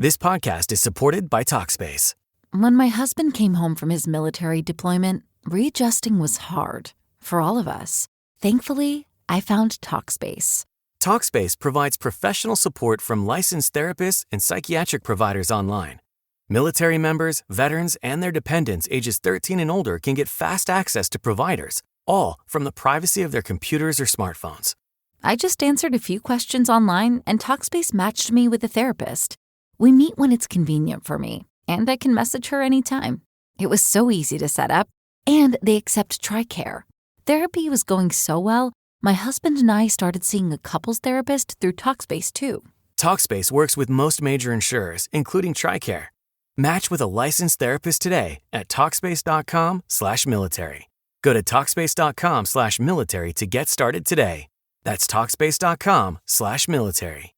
This podcast is supported by Talkspace. When my husband came home from his military deployment, readjusting was hard for all of us. Thankfully, I found Talkspace. Talkspace provides professional support from licensed therapists and psychiatric providers online. Military members, veterans, and their dependents ages 13 and older can get fast access to providers, all from the privacy of their computers or smartphones. I just answered a few questions online, and Talkspace matched me with a therapist. We meet when it's convenient for me, and I can message her anytime. It was so easy to set up, and they accept TRICARE. Therapy was going so well, my husband and I started seeing a couples therapist through Talkspace too. Talkspace works with most major insurers, including TRICARE. Match with a licensed therapist today at Talkspace.com/military. Go to Talkspace.com/military to get started today. That's Talkspace.com/military.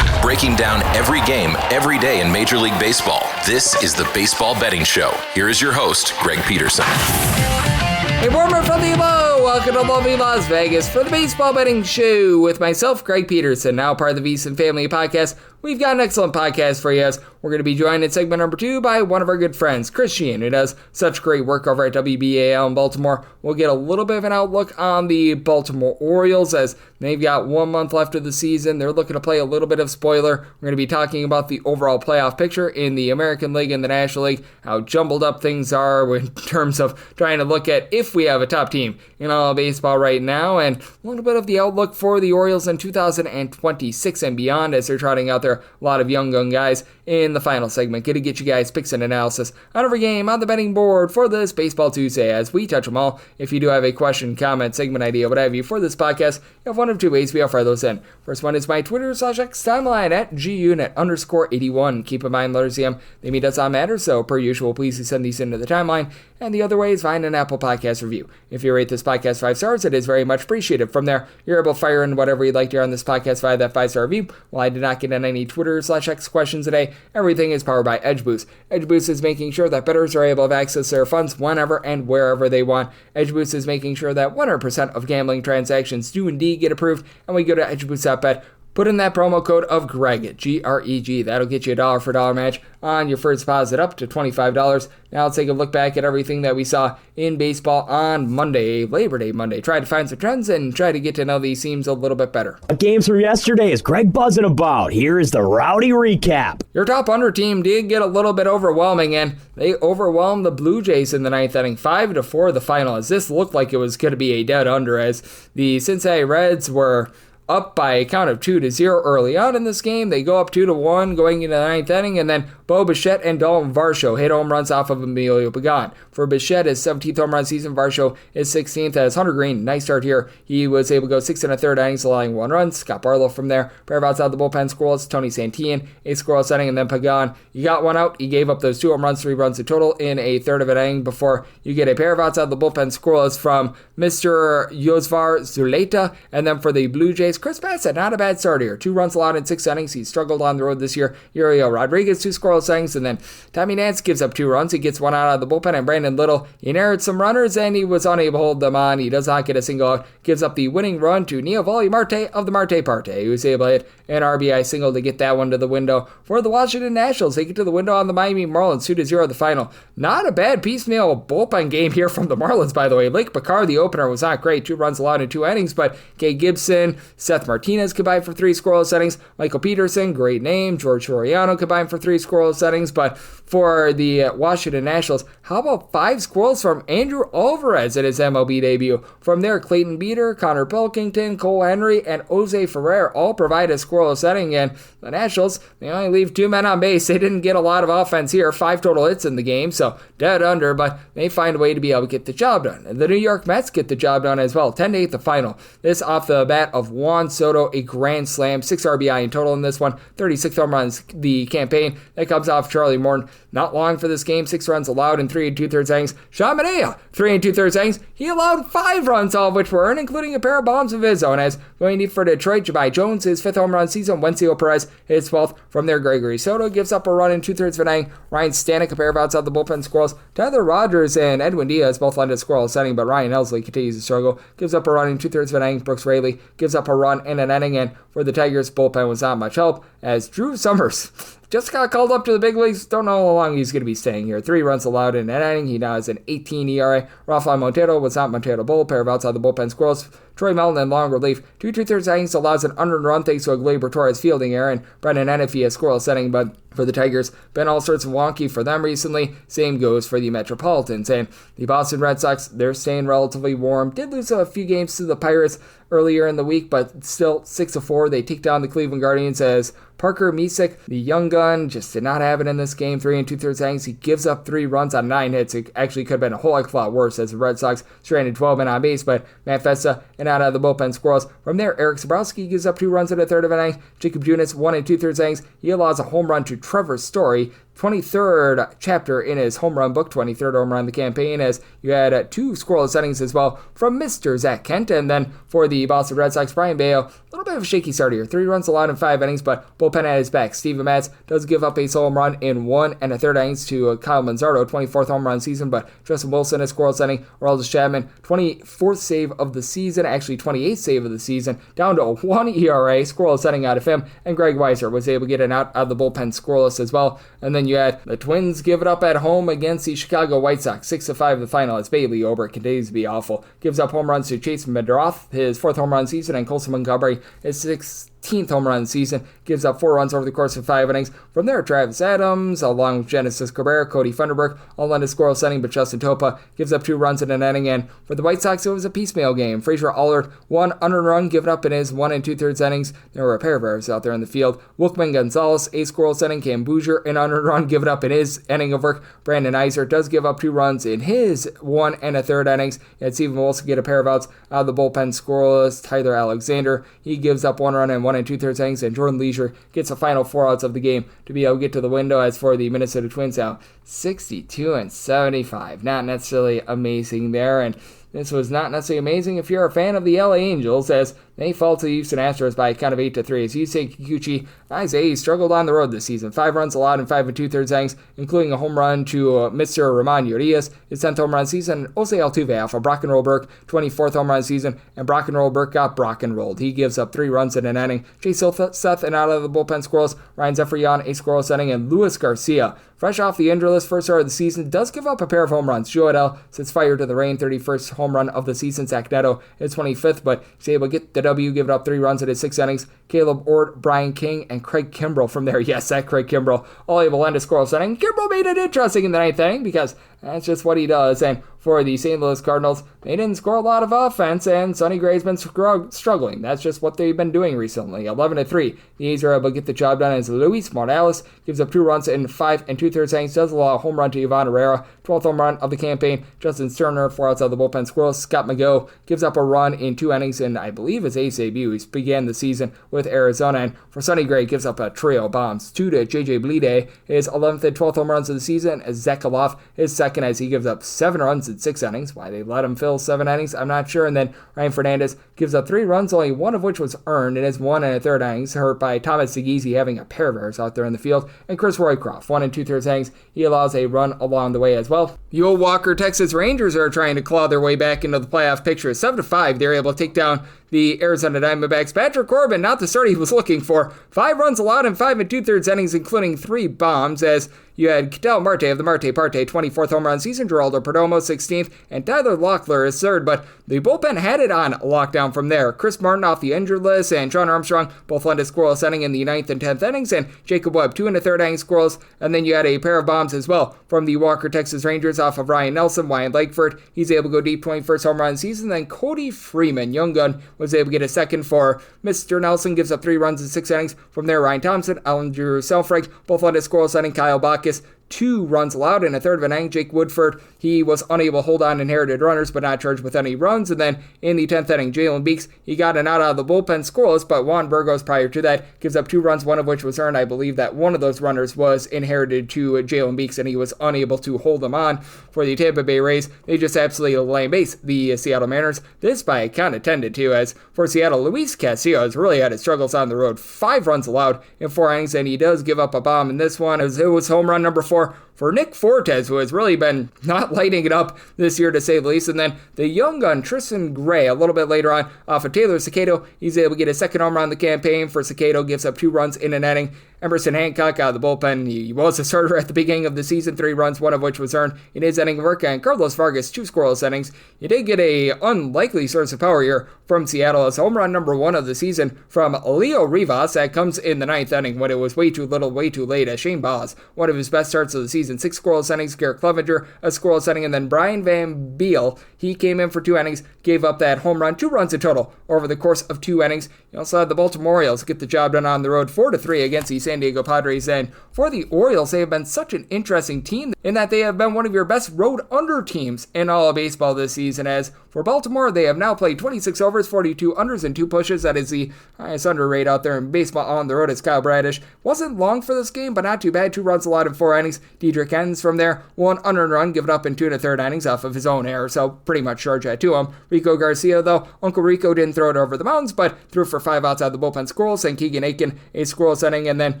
Breaking down every game, every day in Major League Baseball. This is the Baseball Betting Show. Here is your host, Greg Peterson. Hey, warmer from the low. Welcome to lovely Las Vegas for the Baseball Betting Show with myself, Greg Peterson, now part of the VSiN Family Podcast. We've got an excellent podcast for you as we're going to be joined in segment number 2 by one of our good friends, Chris Cichon, who does such great work over at WBAL in Baltimore. We'll get a little bit of an outlook on the Baltimore Orioles as they've got 1 month left of the season. They're looking to play a little bit of spoiler. We're going to be talking about the overall playoff picture in the American League and the National League, how jumbled up things are in terms of trying to look at if we have a top team in all of baseball right now, and a little bit of the outlook for the Orioles in 2026 and beyond as they're trotting out there a lot of young guys in the final segment. Going to get you guys picks and analysis on every game on the betting board for this Baseball Tuesday as we touch them all. If you do have a question, comment, segment idea, what have you for this podcast, you have one of two ways we offer those in. First one is my Twitter/X timeline at gunit_81. Keep in mind, letters CM, they mean does not matter, so per usual, please send these into the timeline. And the other way is find an Apple Podcast review. If you rate this podcast 5 stars, it is very much appreciated. From there, you're able to fire in whatever you'd like to hear on this podcast via that 5-star review. While I did not get in any Twitter/X questions today, everything is powered by EdgeBoost. EdgeBoost is making sure that bettors are able to have access to their funds whenever and wherever they want. EdgeBoost is making sure that 100% of gambling transactions do indeed get approved, and we go to edgeboost.bet. Put in that promo code of Greg, G-R-E-G. That'll get you a dollar for dollar match on your first deposit up to $25. Now let's take a look back at everything that we saw in baseball on Monday, Labor Day Monday. Try to find some trends and try to get to know these teams a little bit better. Games from yesterday is Greg buzzing about. Here is the rowdy recap. Your top under team did get a little bit overwhelming, and they overwhelmed the Blue Jays in the ninth inning, 5-4 the final, as this looked like it was going to be a dead under, as the Cincinnati Reds were up by a count of 2-0 early on in this game. They go up 2-1 going into the ninth inning, and then Bo Bichette and Dalton Varsho hit home runs off of Emilio Pagan. For Bichette, his 17th home run season. Varsho is 16th as Hunter Green. Nice start here. He was able to go 6 1/3 innings, allowing 1 run. Scott Barlow from there. Pair of outs out of the bullpen scoreless. Tony Santillan, a scoreless inning, and then Pagan. You got one out. He gave up those 2 home runs, 3 runs in total in a third of an inning before you get a pair of outs out of the bullpen scoreless from Mr. Yosvar Zuleta. And then for the Blue Jays, Chris Bassett, not a bad start here. 2 runs allowed in 6 innings. He struggled on the road this year. Uriel Rodriguez, 2 scoreless innings, and then Tommy Nance gives up 2 runs. He gets 1 out of the bullpen, and Brandon Little, he inherited some runners, and he was unable to hold them on. He does not get a single out. Gives up the winning run to Neovalli Marte of the Marte Parte, who was able to hit an RBI single to get that one to the window. For the Washington Nationals, they get to the window on the Miami Marlins, 2-0 the final. Not a bad piecemeal bullpen game here from the Marlins, by the way. Lake Picard, the opener, was not great. 2 runs allowed in 2 innings, but Kay Gibson, Seth Martinez combined for 3 scoreless innings. Michael Peterson, great name. George Soriano combined for 3 scoreless innings, but for the Washington Nationals, how about 5 scoreless from Andrew Alvarez at his MLB debut? From there, Clayton Beeter, Connor Pilkington, Cole Henry, and Jose Ferrer all provide a scoreless inning, and the Nationals, they only leave 2 men on base. They didn't get a lot of offense here, 5 total hits in the game, so dead under, but they find a way to be able to get the job done. And the New York Mets get the job done as well, 10-8 the final. This off the bat of Juan Soto, a grand slam, 6 RBI in total in this one, 36 home runs the campaign. That comes off Charlie Morton. Not long for this game, 6 runs allowed in 3 2/3 2/3 innings. Sean Manaea, 3 2/3 innings. He allowed 5 runs, all of which were earned, including a pair of bombs of his own. As going deep for Detroit, Jahmai Jones, his 5th home run season. Wencio Perez, his 12th. From there, Gregory Soto gives up a run in 2/3 of an inning. Ryan Stanek, a pair of outs out the bullpen squirrels. Tyler Rogers and Edwin Diaz both led to scoreless inning, but Ryan Helsley continues to struggle. Gives up a run in 2/3 of an inning. Brooks Raley gives up a run in an inning, and for the Tigers, bullpen was not much help, as Drew Summers just got called up to the big leagues. Don't know how long he's going to be staying here. 3 runs allowed in an inning. He now has an 18 ERA. Rafael Montero was not Montero Bull. Pair of outside the bullpen squirrels. Troy Melton in long relief. 2 2/3 innings allows an unearned run thanks to a Gleyber Torres fielding error, and Brendan Enifee a scoreless inning. But for the Tigers, been all sorts of wonky for them recently. Same goes for the Metropolitans. And the Boston Red Sox, they're staying relatively warm. Did lose a few games to the Pirates earlier in the week, but still 6-4. They take down the Cleveland Guardians as Parker Misick, the young gun, just did not have it in this game. 3 2/3 innings. He gives up 3 runs on 9 hits. It actually could have been a whole heck of a lot worse as the Red Sox stranded 12 men on base, but Matt Festa and out of the bullpen squirrels. From there, Eric Zabrowski gives up 2 runs in a third of an inning. Jacob Junis, 1 2/3 innings. He allows a home run to Trevor Story. 23rd chapter in his home run book, 23rd home run of the campaign, as you had 2 scoreless innings as well from Mr. Zach Kent. And then for the Boston Red Sox, Brian Bayo, a little bit of a shaky start here. 3 runs allowed in 5 innings, but bullpen at his back. Steven Matz does give up a solo home run in 1 1/3 innings to Kyle Manzardo, 24th home run season, but Justin Wilson, a scoreless inning. Aroldis Chapman, 24th save of the season, actually 28th save of the season, down to a 1 ERA, scoreless inning out of him, and Greg Weiser was able to get an out of the bullpen scoreless as well. And then you had the Twins give it up at home against the Chicago White Sox, 6-5 in the final as Bailey Ober continues to be awful. Gives up home runs to Chase Medroth, his 4th home run season, and Colson Montgomery, his 16th home run season, gives up 4 runs over the course of 5 innings. From there, Travis Adams, along with Genesis Cabrera, Cody Funderburk, all led a scoreless inning, but Justin Topa gives up 2 runs in an inning. And for the White Sox, it was a piecemeal game. Frazier Allard, 1 unearned run given up in his 1 2/3 innings. There were a pair of errors out there in the field. Wilkman Gonzalez, a scoreless inning. Cam Bouger, an unearned run given up in his inning of work. Brandon Iser does give up 2 runs in his 1 1/3 innings. And Steven Wilson get a pair of outs out of the bullpen scoreless. Tyler Alexander, he gives up 1 run in 1 2/3 innings. And Jordan Leisure gets the final 4 outs of the game to be able to get to the window. As for the Minnesota Twins, now 62-75. Not necessarily amazing there, and this was not necessarily amazing if you're a fan of the LA Angels, as they fall to the Houston Astros by a count of 8-3. As Yusei Kikuchi, he struggled on the road this season. 5 runs allowed in 5 2/3 innings, including a home run to Mr. Ramon Urias, his 10th home run season. Jose Altuve off of Brock and Roll Burke, 24th home run season, and Brock and Roll Burke got Brock and rolled. He gives up 3 runs in an inning. Chase Seth and out of the bullpen squirrels. Ryan Zephyrian, a scoreless inning, and Luis Garcia, fresh off the injury list, first start of the season, does give up a pair of home runs. Joe Adell sets fire to the rain, 31st home run of the season. Zach Neto, his 25th, but he's able to get the W, give it up 3 runs in his 6 innings. Caleb Ort, Brian King, and Craig Kimbrell from there. Yes, that Craig Kimbrell, all able to end a scoreless inning. Kimbrell made it interesting in the 9th inning because that's just what he does. And for the St. Louis Cardinals, they didn't score a lot of offense, and Sonny Gray's been struggling. That's just what they've been doing recently. 11-3. The A's are able to get the job done as Luis Morales gives up 2 runs in 5 2/3 innings. Does allow a home run to Ivan Herrera, 12th home run of the campaign. Justin Sterner, 4 outs of the bullpen squirrels. Scott McGough gives up a run in 2 innings, and I believe his ace debut. He began the season with Arizona, and for Sonny Gray, gives up a trio of bombs. 2 to J.J. Bleday, his 11th and 12th home runs of the season. As Zach Aloff, his 2nd, as he gives up 7 runs in 6 innings. Why they let him fill 7 innings, I'm not sure. And then Ryan Fernandez gives up 3 runs, only 1 of which was earned in his 1 1/3 innings, hurt by Thomas Segese having a pair of errors out there in the field. And Chris Roycroft, 1 2/3 innings, he allows a run along the way as well. The old Walker Texas Rangers are trying to claw their way back into the playoff picture. 7-5, they're able to take down the Arizona Diamondbacks. Patrick Corbin, not the start he was looking for. 5 runs allowed in 5 2/3 innings, including 3 bombs, as you had Cadel Marte of the Marte Parte, 24th home run season, Geraldo Perdomo, 16th, and Tyler Locklear is 3rd, but the bullpen had it on lockdown from there. Chris Martin off the injured list, and John Armstrong both led a scoreless inning in the 9th and 10th innings, and Jacob Webb, 2 1/3 innings scoreless, and then you had a pair of bombs as well from the Walker Texas Rangers off of Ryan Nelson, Wyatt Lakeford. He's able to go deep, 21st home run season, then Cody Freeman, young gun, was able to get a 2nd for Mr. Nelson, gives up 3 runs in 6 innings. From there, Ryan Thompson, Andrew Selfreg, both led a scoreless inning. Kyle Bacchus, 2 runs allowed in a 1/3 of an inning. Jake Woodford, he was unable to hold on inherited runners but not charged with any runs. And then in the 10th inning, Jalen Beeks, he got an out of the bullpen scoreless, but Juan Burgos prior to that gives up 2 runs, one of which was earned. I believe that one of those runners was inherited to Jalen Beeks, and he was unable to hold them on for the Tampa Bay Rays. They just absolutely lame base the Seattle Mariners. This by a count of 10-2, as for Seattle, Luis Castillo has really had his struggles on the road. 5 runs allowed in 4 innings, and he does give up a bomb in this one. It was home run number 4 for Nick Fortes, who has really been not lighting it up this year, to say the least. And then the young gun, Tristan Gray, a little bit later on, off of Taylor Cicado, he's able to get his second home run in the campaign for Cicado, gives up 2 runs in an inning. Emerson Hancock out of the bullpen, he was a starter at the beginning of the season, 3 runs, one of which was earned in his inning of work. And Carlos Vargas, 2 scoreless innings. You did get a unlikely source of power here from Seattle, as home run number 1 of the season from Leo Rivas. That comes in the 9th inning when it was way too little, way too late, as Shane Baz, one of his best starts of the season, 6 scoreless innings. Garrett Clevenger, a scoreless inning, and then Brian Van Beal, he came in for 2 innings, gave up that home run, 2 runs in total over the course of 2 innings. You also had the Baltimore Orioles get the job done on the road, 4-3 against the San Diego Padres. And for the Orioles, they have been such an interesting team in that they have been one of your best road under teams in all of baseball this season. As for Baltimore, they have now played 26 overs, 42 unders, and 2 pushes. That is the highest under rate out there in baseball on the road. As Kyle Bradish wasn't long for this game, but not too bad. 2 runs allowed in 4 innings. Diedrich Hens from there, 1 unearned run given up in 2 1/3 innings off of his own error, so pretty much charge that to him. Rico Garcia, though, Uncle Rico didn't throw it over the mountains, but threw for 5 outs out of the bullpen scoreless, and Keegan Aiken, a scoreless inning. And then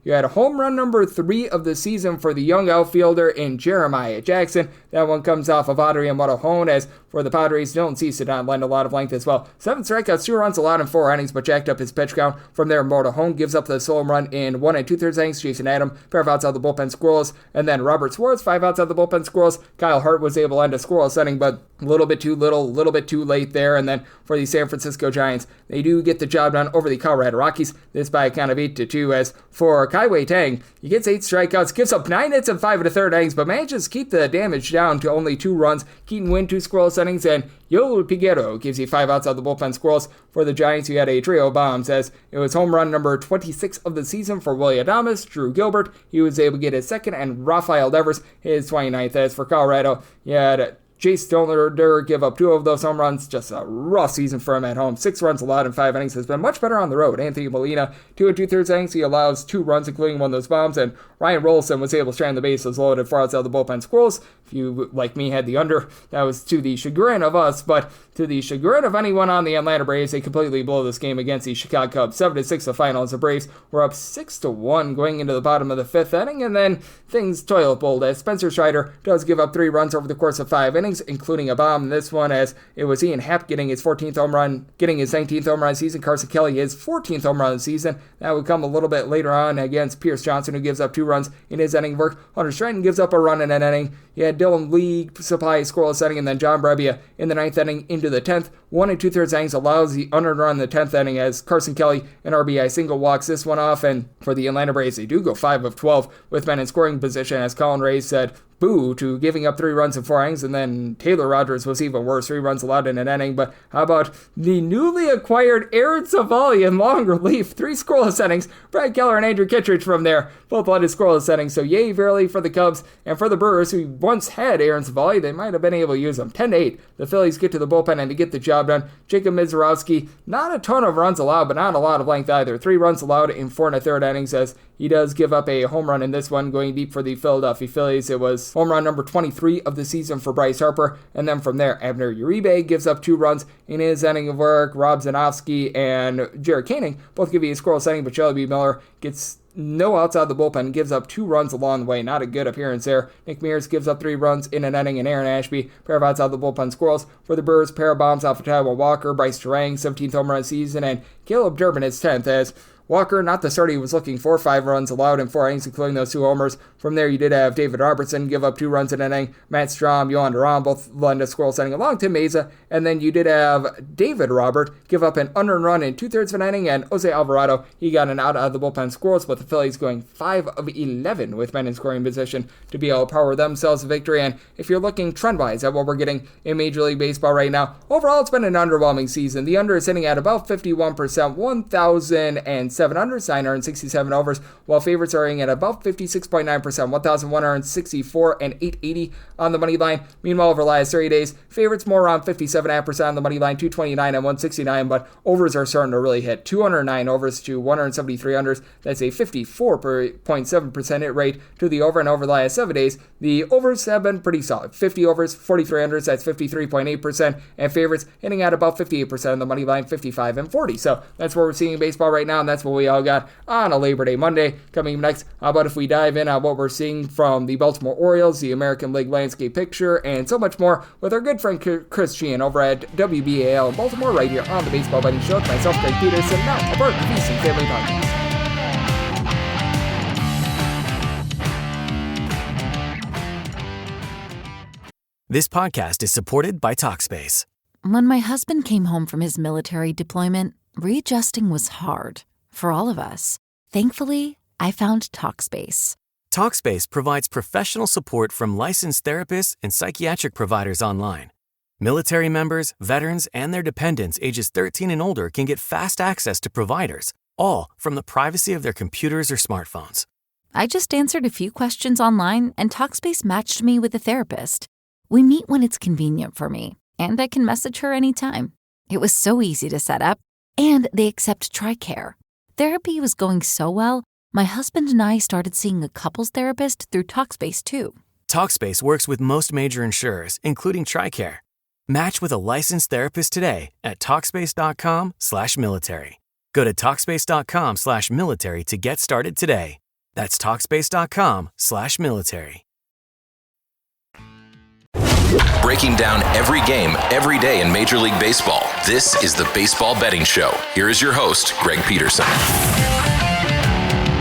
you had a home run number 3 of the season for the young outfielder in Jeremiah Jackson. That one comes off of Adrian Morejon. As for the Padres, Dylan Cease did not lend a lot of length as well. 7 strikeouts, 2 runs allowed in 4 innings, but jacked up his pitch count. From there, Morejon gives up the solo run in 1 2/3 innings. Jason Adam, pair of outs out of the bullpen scoreless, and then Robert Swartz, 5 outs out of the bullpen scoreless. Kyle Hart was able to end a scoreless inning, but a little bit too little, a little bit too late there. And then for the San Francisco Giants, they do get the job done over the Colorado Rockies, this by a count of 8-2. As for Kaiwei Tang, he gets 8 strikeouts, gives up 9 hits in 5 1/3 innings, but manages to keep the damage down to only 2 runs. Keaton Wynn, 2 scoreless innings, and Yoel Piguero gives you 5 outs out of the bullpen scoreless. For the Giants, you had a trio of bombs, as it was home run number 26 of the season for Willie Adames. Drew Gilbert, he was able to get his 2nd, and Rafael Devers his 29th. As for Colorado, you had Chase Stoner give up 2 of those home runs. Just a rough season for him at home. 6 runs allowed in 5 innings. Has been much better on the road. Anthony Molina, 2 2/3 innings. He allows 2 runs, including one of those bombs. And Ryan Rolson was able to strand the bases loaded 4 outs out of the bullpen scoreless. If you, like me, had the under, that was to the chagrin of us. But to the chagrin of anyone on the Atlanta Braves, they completely blow this game against the Chicago Cubs. 7-6 the final, as the Braves were up 6-1 going into the bottom of the 5th inning. And then things toilet bowled, as Spencer Strider does give up 3 runs over the course of 5 innings, including a bomb in this one, as it was Ian Happ getting his 14th home run, getting his 19th home run of the season. Carson Kelly, his 14th home run of the season. That would come a little bit later on against Pierce Johnson, who gives up 2 runs in his inning of work. Hunter Stratton gives up a run in an inning. You had Dylan Lee supply a scoreless inning, and then John Brebbia in the 9th inning into the 10th. 1 2/3 innings allows the unearned run in the 10th inning, as Carson Kelly, an RBI single, walks this one off. And for the Atlanta Braves, they do go 5 of 12 with men in scoring position, as Colin Ray said boo to giving up 3 runs in 4 innings. And then Taylor Rogers was even worse, 3 runs allowed in an inning. But how about the newly acquired Aaron Savali in long relief, 3 scoreless innings. Brad Keller and Andrew Kittredge from there both led his scoreless innings. So yay verily for the Cubs, and for the Brewers, who once had Aaron Savali, they might have been able to use him. 10-8, the Phillies get to the bullpen and to get the job done. Jacob Mizorowski, not a ton of runs allowed, but not a lot of length either. 3 runs allowed in 4 1/3 innings, as he does give up a home run in this one, going deep for the Philadelphia Phillies. It was home run number 23 of the season for Bryce Harper. And then from there, Abner Uribe gives up 2 runs in his inning of work. Rob Zanofsky and Jared Koenig both give you a scoreless inning, but Shelby Miller gets no outs out of the bullpen, gives up 2 runs along the way. Not a good appearance there. Nick Mears gives up 3 runs in an inning, and Aaron Ashby, pair of outs out of the bullpen squirrels. For the Brewers, pair of bombs off of Taiwan Walker, Bryce Terang, 17th home run season, and Caleb Durbin his 10th, as Walker, not the start he was looking for, 5 runs allowed in 4 innings, including those 2 homers. From there, you did have David Robertson give up 2 runs in an inning. Matt Strom, Yohan Duran both lend a scoreless inning along Tim Meza. And then you did have David Robert give up an unearned run in 2/3 of an inning. And Jose Alvarado, he got an out of the bullpen scoreless, but the Phillies going 5 of 11 with men in scoring position to be able to power themselves a victory. And if you're looking trend-wise at what we're getting in Major League Baseball right now, overall it's been an underwhelming season. The under is sitting at about 51%, 1,060 7 unders, 967 overs, while favorites are in at about 56.9%, 1,164 and 880 on the money line. Meanwhile, over the last 30 days, favorites more around 57.5% on the money line, 229 and 169, but overs are starting to really hit. 209 overs to 173 unders. That's a 54.7% hit rate to the over, and over the last 7 days, the overs have been pretty solid. 50 overs, 43 unders, that's 53.8%, and favorites hitting at about 58% on the money line, 55 and 40. So that's what we're seeing in baseball right now, and that's what we all got on a Labor Day Monday. Coming next, how about if we dive in on what we're seeing from the Baltimore Orioles, the American League landscape picture, and so much more with our good friend Chris Cichon over at WBAL in Baltimore, right here on the Baseball Betting Show with myself, Greg Peterson, now a part of the VSiN Family Podcast. This podcast is supported by Talkspace. When my husband came home from his military deployment, readjusting was hard for all of us. Thankfully, I found Talkspace. Talkspace provides professional support from licensed therapists and psychiatric providers online. Military members, veterans, and their dependents ages 13 and older can get fast access to providers, all from the privacy of their computers or smartphones. I just answered a few questions online, and Talkspace matched me with a therapist. We meet when it's convenient for me, and I can message her anytime. It was so easy to set up, and they accept TRICARE. Therapy was going so well, my husband and I started seeing a couples therapist through Talkspace too. Talkspace works with most major insurers, including TRICARE. Match with a licensed therapist today at Talkspace.com/military. Go to Talkspace.com/military to get started today. That's Talkspace.com/military. Breaking down every game, every day in Major League Baseball. This is the Baseball Betting Show. Here is your host, Greg Peterson.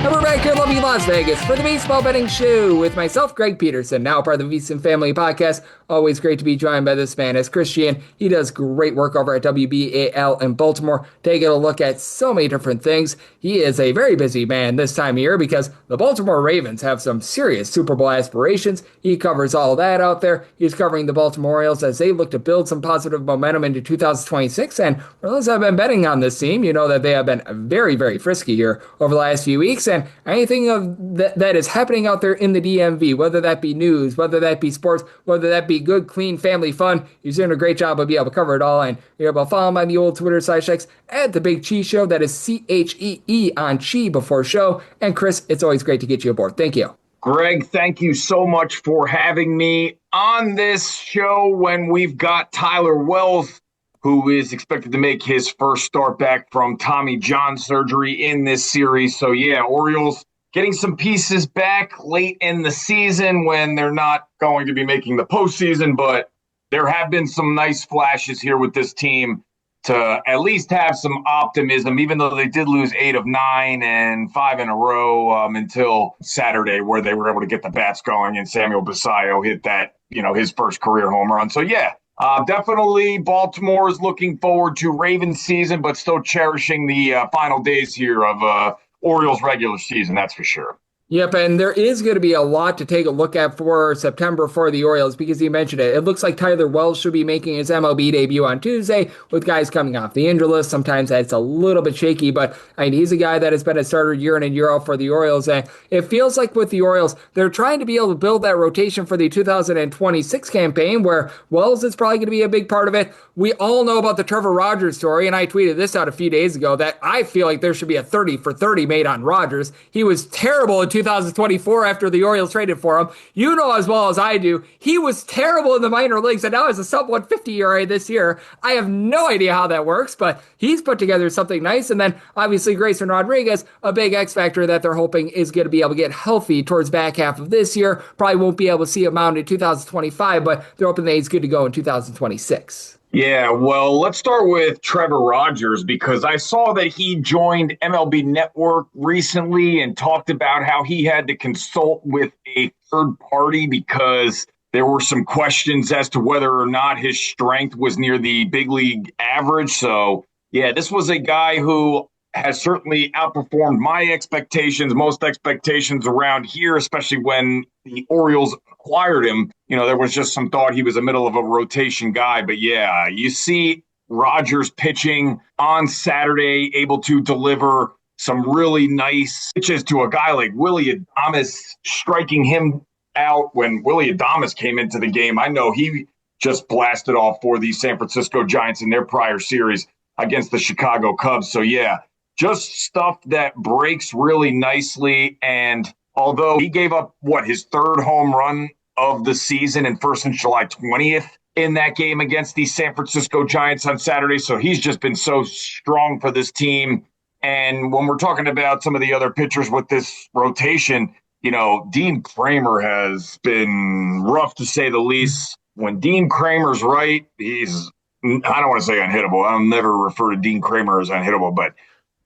And we're back here in lovely Las Vegas for the Baseball Betting Show with myself, Greg Peterson, now part of the VSiN Family Podcast. Always great to be joined by this man as Chris Cichon. He does great work over at WBAL in Baltimore, taking a look at so many different things. He is a very busy man this time of year because the Baltimore Ravens have some serious Super Bowl aspirations. He covers all that out there. He's covering the Baltimore Orioles as they look to build some positive momentum into 2026. And for those that have been betting on this team, you know that they have been very, very frisky here over the last few weeks. And anything of that is happening out there in the DMV, whether that be news, whether that be sports, whether that be good, clean family fun, he's doing a great job of being able to cover it all. And you're able to follow him on the old Twitter side checks at the Big Chi Show. That is CHEE on Chi before show. And Chris, it's always great to get you aboard. Thank you. Greg, thank you so much for having me on this show when we've got Tyler Wells, who is expected to make his first start back from Tommy John surgery in this series. So, yeah, Orioles getting some pieces back late in the season when they're not going to be making the postseason, but there have been some nice flashes here with this team to at least have some optimism, even though they did lose 8 of 9 and 5 in a row until Saturday, where they were able to get the bats going and Samuel Basallo hit that, his first career home run. So, yeah. Definitely Baltimore is looking forward to Ravens season, but still cherishing the final days here of Orioles regular season, that's for sure. Yep, and there is going to be a lot to take a look at for September for the Orioles because you mentioned it. It looks like Tyler Wells should be making his MLB debut on Tuesday with guys coming off the injury list. Sometimes that's a little bit shaky, but he's a guy that has been a starter year in and year out for the Orioles. And it feels like with the Orioles, they're trying to be able to build that rotation for the 2026 campaign where Wells is probably going to be a big part of it. We all know about the Trevor Rogers story, and I tweeted this out a few days ago that I feel like there should be a 30 for 30 made on Rogers. He was terrible in 2024 after the Orioles traded for him. You know as well as I do, he was terrible in the minor leagues, and now has a sub-150 ERA this year. I have no idea how that works, but he's put together something nice. And then obviously Grayson Rodriguez, a big X factor that they're hoping is going to be able to get healthy towards back half of this year. Probably won't be able to see him out in 2025, but they're hoping that he's good to go in 2026. Yeah, well, let's start with Trevor Rogers because I saw that he joined MLB Network recently and talked about how he had to consult with a third party because there were some questions as to whether or not his strength was near the big league average. So, yeah, this was a guy who has certainly outperformed my expectations, most expectations around here, especially when the Orioles acquired him. There was just some thought he was a middle of a rotation guy. But yeah, you see Rogers pitching on Saturday, able to deliver some really nice pitches to a guy like Willy Adames, striking him out when Willy Adames came into the game. I know he just blasted off for the San Francisco Giants in their prior series against the Chicago Cubs. So, yeah, just stuff that breaks really nicely. And although he gave up, his third home run of the season and first since July 20th in that game against the San Francisco Giants on Saturday. So he's just been so strong for this team. And when we're talking about some of the other pitchers with this rotation, Dean Kramer has been rough to say the least. When Dean Kramer's right, I don't want to say unhittable. I'll never refer to Dean Kramer as unhittable, but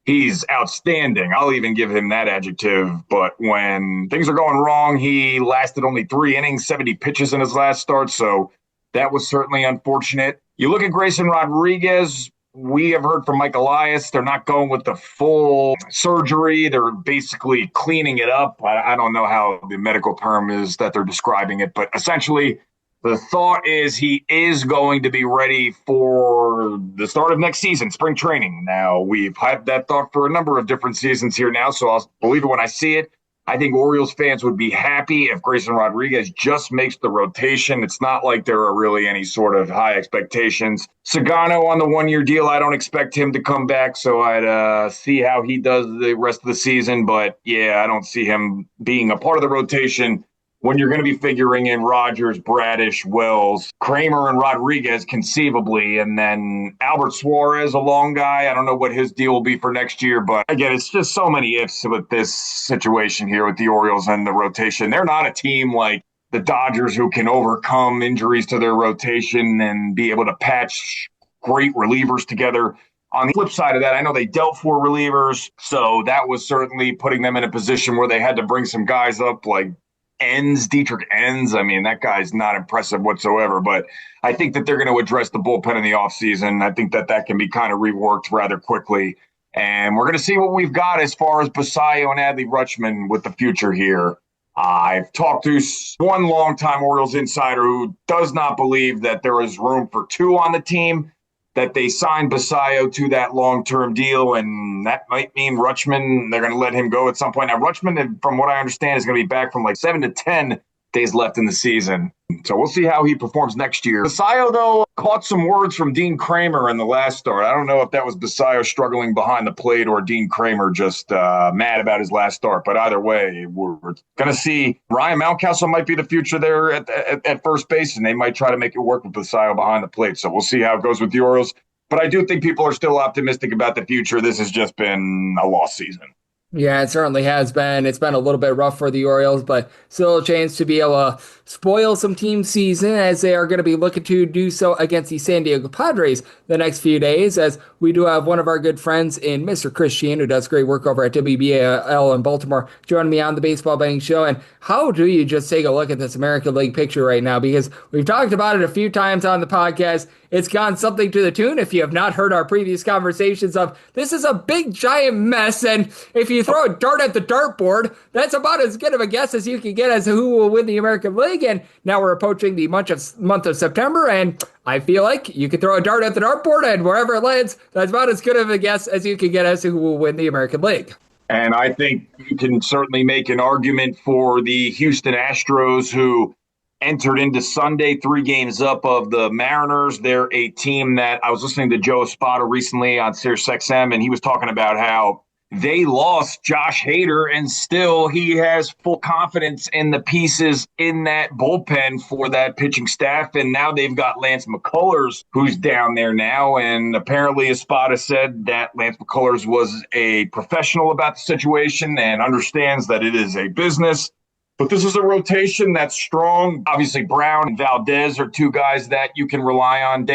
he's outstanding. I'll even give him that adjective. But when things are going wrong, he lasted only 3 innings, 70 pitches in his last start. So that was certainly unfortunate. You look at Grayson Rodriguez. We have heard from Mike Elias. They're not going with the full surgery. They're basically cleaning it up. I don't know how the medical term is that they're describing it, but essentially the thought is he is going to be ready for the start of next season, spring training. Now, we've had that thought for a number of different seasons here now, so I'll believe it when I see it. I think Orioles fans would be happy if Grayson Rodriguez just makes the rotation. It's not like there are really any sort of high expectations. Cigano on the 1-year deal, I don't expect him to come back, so I'd see how he does the rest of the season. But, yeah, I don't see him being a part of the rotation when you're going to be figuring in Rogers, Bradish, Wells, Kramer, and Rodriguez conceivably, and then Albert Suarez, a long guy. I don't know what his deal will be for next year, but again, it's just so many ifs with this situation here with the Orioles and the rotation. They're not a team like the Dodgers who can overcome injuries to their rotation and be able to patch great relievers together. On the flip side of that, I know they dealt 4 relievers, so that was certainly putting them in a position where they had to bring some guys up like Dietrich Enns. I mean, that guy's not impressive whatsoever, but I think that they're going to address the bullpen in the offseason. I think that can be kind of reworked rather quickly. And we're going to see what we've got as far as Basayo and Adley Rutschman with the future here. I've talked to one longtime Orioles insider who does not believe that there is room for 2 on the team, that they signed Basayo to that long-term deal, and that might mean Rutschman, they're going to let him go at some point. Now, Rutschman, from what I understand, is going to be back from like 7 to 10 days left in the season. So we'll see how he performs next year. Basayo, though, caught some words from Dean Kramer in the last start. I don't know if that was Basayo struggling behind the plate or Dean Kramer just mad about his last start. But either way, we're going to see Ryan Mountcastle might be the future there at first base, and they might try to make it work with Basayo behind the plate. So we'll see how it goes with the Orioles. But I do think people are still optimistic about the future. This has just been a lost season. Yeah, it certainly has been. It's been a little bit rough for the Orioles, but still a chance to be able to spoil some team season as they are going to be looking to do so against the San Diego Padres the next few days, as we do have one of our good friends in Mr. Chris Cichon, who does great work over at WBAL in Baltimore, joining me on the Baseball Betting Show. And how do you just take a look at this American League picture right now? Because we've talked about it a few times on the podcast. It's gone something to the tune, if you have not heard our previous conversations, of this is a big giant mess, and if you throw a dart at the dartboard, that's about as good of a guess as you can get as to who will win the American League. And now we're approaching the month of September, and I feel like you could throw a dart at the dartboard, and wherever it lands, that's about as good of a guess as you can get as to who will win the American League. And I think you can certainly make an argument for the Houston Astros, who entered into Sunday 3 games up of the Mariners. They're a team that I was listening to Joe Espada recently on SiriusXM, and he was talking about how they lost Josh Hader, and still he has full confidence in the pieces in that bullpen for that pitching staff. And now they've got Lance McCullers, who's down there now. And apparently Espada said that Lance McCullers was a professional about the situation and understands that it is a business. But this is a rotation that's strong. Obviously, Brown and Valdez are 2 guys that you can rely on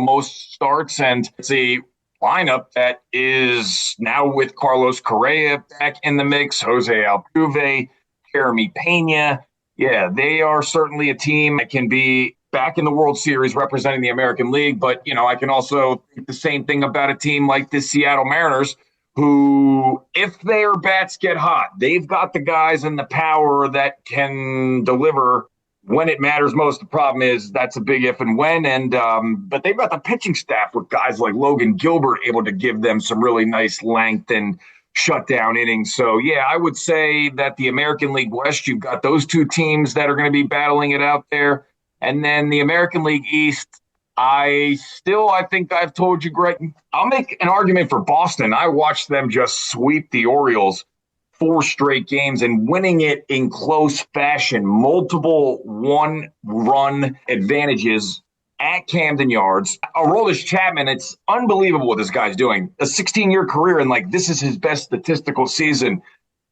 most starts. And it's a lineup that is now with Carlos Correa back in the mix, Jose Altuve, Jeremy Pena. Yeah, they are certainly a team that can be back in the World Series representing the American League. But, I can also think the same thing about a team like the Seattle Mariners, who, if their bats get hot, they've got the guys and the power that can deliver when it matters most. The problem is that's a big if and when. And but they've got the pitching staff with guys like Logan Gilbert able to give them some really nice length, and shutdown innings. So, yeah, I would say that the American League West, you've got those two teams that are going to be battling it out there. And then the American League East, I think I've told you, Greg, I'll make an argument for Boston. I watched them just sweep the Orioles 4 straight games and winning it in close fashion, multiple one-run advantages at Camden Yards. Aroldis Chapman, it's unbelievable what this guy's doing. A 16-year career, and this is his best statistical season.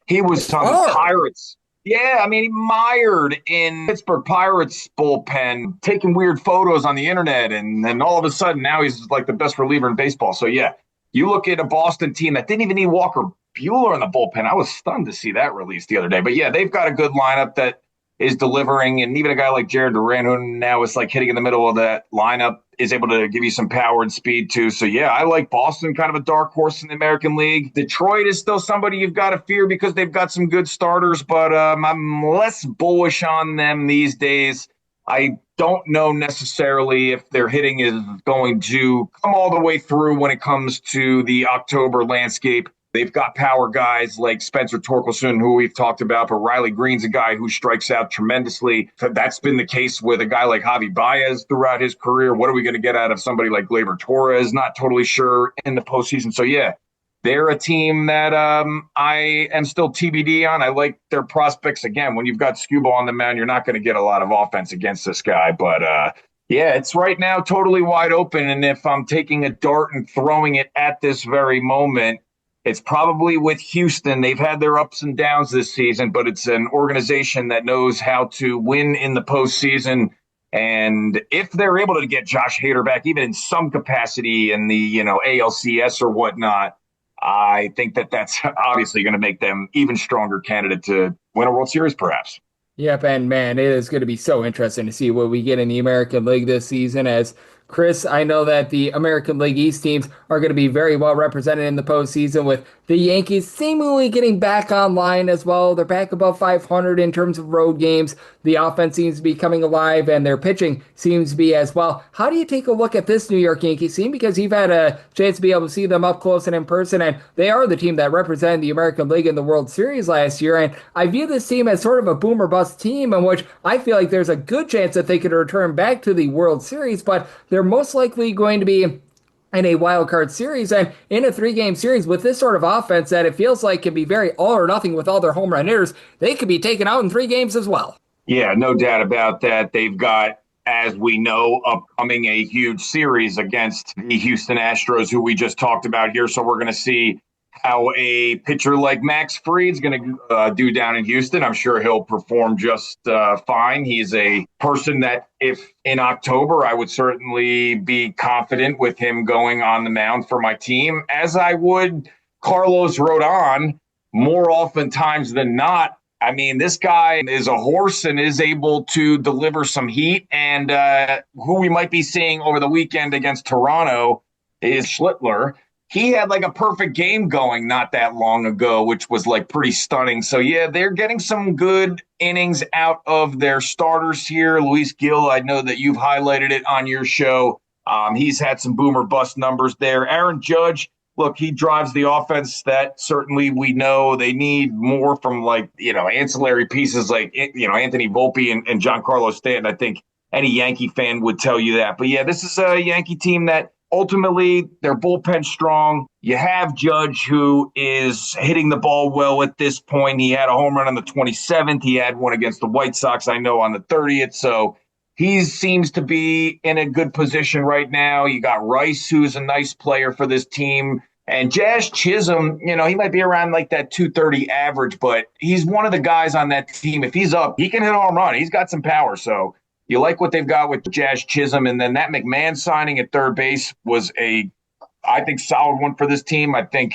He was on the Pirates. Yeah, I mean, he mired in Pittsburgh Pirates bullpen, taking weird photos on the internet, and then all of a sudden now he's like the best reliever in baseball. So, yeah, you look at a Boston team that didn't even need Walker Buehler in the bullpen. I was stunned to see that released the other day. But, yeah, they've got a good lineup that is delivering, and even a guy like Jared Duran, who now is hitting in the middle of that lineup, is able to give you some power and speed too. So yeah, I like Boston, kind of a dark horse in the American League. Detroit is still somebody you've got to fear because they've got some good starters, but I'm less bullish on them these days. I don't know necessarily if their hitting is going to come all the way through when it comes to the October landscape. They've got power guys like Spencer Torkelson, who we've talked about, but Riley Green's a guy who strikes out tremendously. That's been the case with a guy like Javi Baez throughout his career. What are we going to get out of somebody like Gleyber Torres? Not totally sure in the postseason. So, yeah, they're a team that I am still TBD on. I like their prospects. Again, when you've got Skubal on the mound, you're not going to get a lot of offense against this guy. But, yeah, it's right now totally wide open. And if I'm taking a dart and throwing it at this very moment, it's probably with Houston. They've had their ups and downs this season, but it's an organization that knows how to win in the postseason. And if they're able to get Josh Hader back, even in some capacity in the ALCS or whatnot, I think that's obviously going to make them even stronger candidate to win a World Series, perhaps. Yep, and man, it is going to be so interesting to see what we get in the American League this season. As Chris, I know that the American League East teams are going to be very well represented in the postseason, with the Yankees seemingly getting back online as well. They're back above 500 in terms of road games. The offense seems to be coming alive, and their pitching seems to be as well. How do you take a look at this New York Yankees team? Because you've had a chance to be able to see them up close and in person, and they are the team that represented the American League in the World Series last year. And I view this team as sort of a boom or bust team, in which I feel like there's a good chance that they could return back to the World Series, but they're most likely going to be in a wild card series, and in a 3-game series with this sort of offense that it feels like can be very all or nothing with all their home run hitters, they could be taken out in 3 games as well. Yeah, no doubt about that. They've got, as we know, upcoming a huge series against the Houston Astros, who we just talked about here. So we're going to see how a pitcher like Max Fried's going to do down in Houston. I'm sure he'll perform just fine. He's a person that, if in October, I would certainly be confident with him going on the mound for my team, as I would Carlos Rodon more oftentimes than not. I mean, this guy is a horse and is able to deliver some heat. And who we might be seeing over the weekend against Toronto is Schlittler. He had a perfect game going not that long ago, which was pretty stunning. So, yeah, they're getting some good innings out of their starters here. Luis Gil, I know that you've highlighted it on your show. He's had some boomer bust numbers there. Aaron Judge, look, he drives the offense that certainly we know they need more from ancillary pieces like Anthony Volpe and Giancarlo Stanton. I think any Yankee fan would tell you that. But, yeah, this is a Yankee team that ultimately, their bullpen strong. You have Judge, who is hitting the ball well at this point. He had a home run on the 27th. He had one against the White Sox, I know, on the 30th. So he seems to be in a good position right now. You got Rice, who's a nice player for this team. And Jazz Chisholm, he might be around that 230 average, but he's one of the guys on that team. If he's up, he can hit a home run. He's got some power. So you like what they've got with Jazz Chisholm. And then that McMahon signing at third base was I think, solid one for this team. I think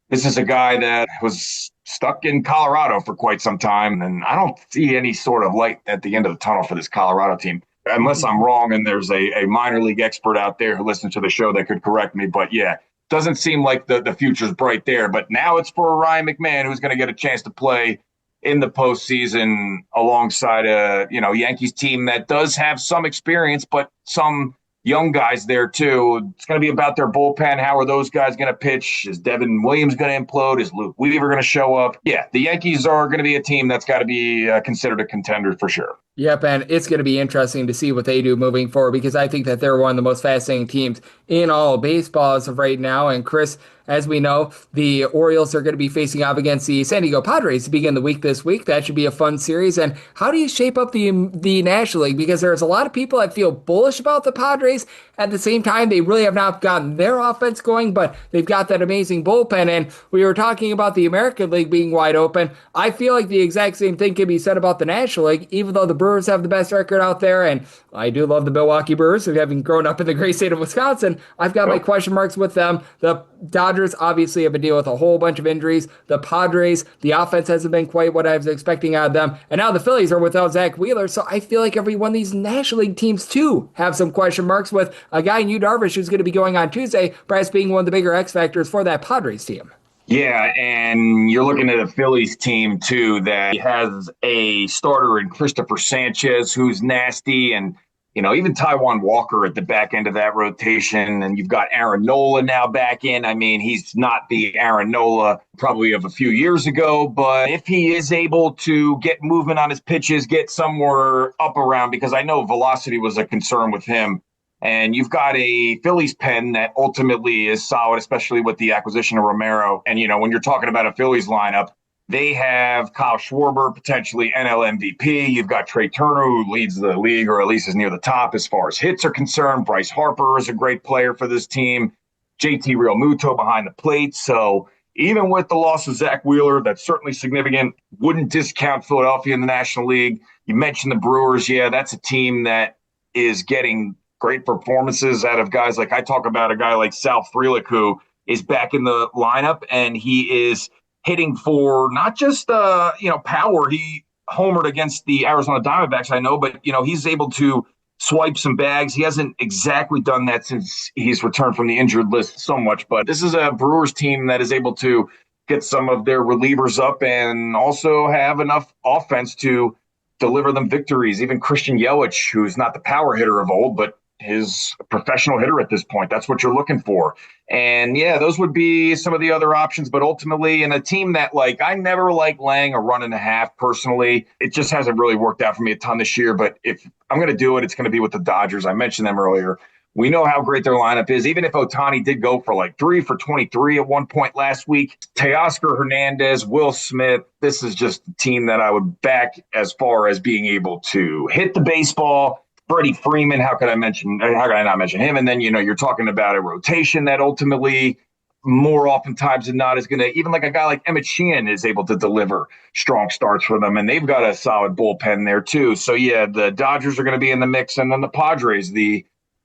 this is a guy that was stuck in Colorado for quite some time. And I don't see any sort of light at the end of the tunnel for this Colorado team, unless I'm wrong and there's a minor league expert out there who listens to the show that could correct me. But, yeah, doesn't seem like the future's bright there. But now it's for Ryan McMahon, who's going to get a chance to play in the postseason alongside a Yankees team that does have some experience, but some young guys there too. It's going to be about their bullpen. How are those guys going to pitch? Is Devin Williams going to implode? Is Luke Weaver going to show up? Yeah, the Yankees are going to be a team that's got to be considered a contender for sure. Yep, and it's going to be interesting to see what they do moving forward because I think that they're one of the most fascinating teams in all of baseball as of right now. And Chris, as we know, the Orioles are going to be facing off against the San Diego Padres to begin the week this week. That should be a fun series. And how do you shape up the National League? Because there's a lot of people that feel bullish about the Padres. At the same time, they really have not gotten their offense going, but they've got that amazing bullpen. And we were talking about the American League being wide open. I feel like the exact same thing can be said about the National League, even though the Brewers have the best record out there. And I do love the Milwaukee Brewers, having grown up in the great state of Wisconsin. I've got my question marks with them. The Dodgers obviously have been dealing with a whole bunch of injuries. The Padres, the offense hasn't been quite what I was expecting out of them. And now the Phillies are without Zach Wheeler. So I feel like every one of these National League teams, too, have some question marks with a guy in Yu Darvish who's going to be going on Tuesday, perhaps being one of the bigger X factors for that Padres team. Yeah, and you're looking at a Phillies team, too, that has a starter in Christopher Sanchez, who's nasty, and, even Taijuan Walker at the back end of that rotation. And you've got Aaron Nola now back in. I mean, he's not the Aaron Nola probably of a few years ago, but if he is able to get movement on his pitches, get somewhere up around, because I know velocity was a concern with him. And you've got a Phillies pen that ultimately is solid, especially with the acquisition of Romero. And, when you're talking about a Phillies lineup, they have Kyle Schwarber, potentially NL MVP. You've got Trey Turner, who leads the league, or at least is near the top as far as hits are concerned. Bryce Harper is a great player for this team. JT Realmuto behind the plate. So even with the loss of Zach Wheeler, that's certainly significant. Wouldn't discount Philadelphia in the National League. You mentioned the Brewers. Yeah, that's a team that is getting great performances out of guys like I talk about a guy like Sal Frelick, who is back in the lineup, and he is hitting for not just power. He homered against the Arizona Diamondbacks, I know, but he's able to swipe some bags. He hasn't exactly done that since he's returned from the injured list so much, but this is a Brewers team that is able to get some of their relievers up and also have enough offense to deliver them victories. Even Christian Yelich, who's not the power hitter of old, but his professional hitter at this point. That's what you're looking for. And yeah, those would be some of the other options. But ultimately, in a team that, I never like laying a run and a half personally. It just hasn't really worked out for me a ton this year. But if I'm going to do it, it's going to be with the Dodgers. I mentioned them earlier. We know how great their lineup is. Even if Ohtani did go for 3 for 23 at one point last week, Teoscar Hernandez, Will Smith, this is just a team that I would back as far as being able to hit the baseball. Freddie Freeman, how could I not mention him? And then, you're talking about a rotation that ultimately more oftentimes than not is going to, even like a guy like Emmett Sheehan is able to deliver strong starts for them. And they've got a solid bullpen there too. So yeah, the Dodgers are going to be in the mix. And then the Padres, the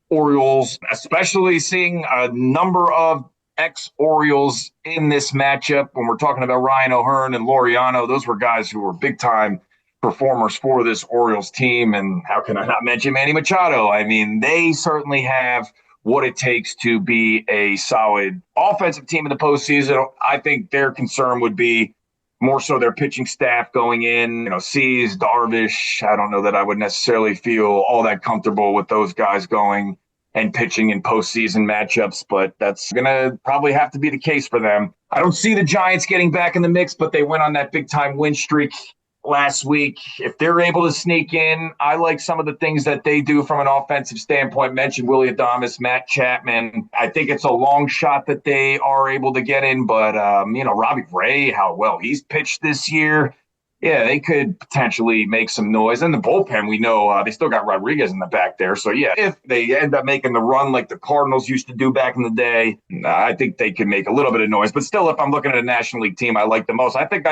Orioles, especially seeing a number of ex-Orioles in this matchup. When we're talking about Ryan O'Hearn and Laureano, those were guys who were big time performers for this Orioles team. And how can I not mention Manny Machado? I mean, they certainly have what it takes to be a solid offensive team in the postseason. I think their concern would be more so their pitching staff going in, Cease, Darvish. I don't know that I would necessarily feel all that comfortable with those guys going and pitching in postseason matchups, but that's going to probably have to be the case for them. I don't see the Giants getting back in the mix, but they went on that big time win streak last week. If they're able to sneak in, I like some of the things that they do from an offensive standpoint. Mentioned Willie Adames, Matt Chapman. I think it's a long shot that they are able to get in, but Robbie Ray, how well he's pitched this year. Yeah, they could potentially make some noise. And the bullpen, we know they still got Rodriguez in the back there. So, yeah, if they end up making the run like the Cardinals used to do back in the day, I think they could make a little bit of noise. But still, if I'm looking at a National League team I like the most, I think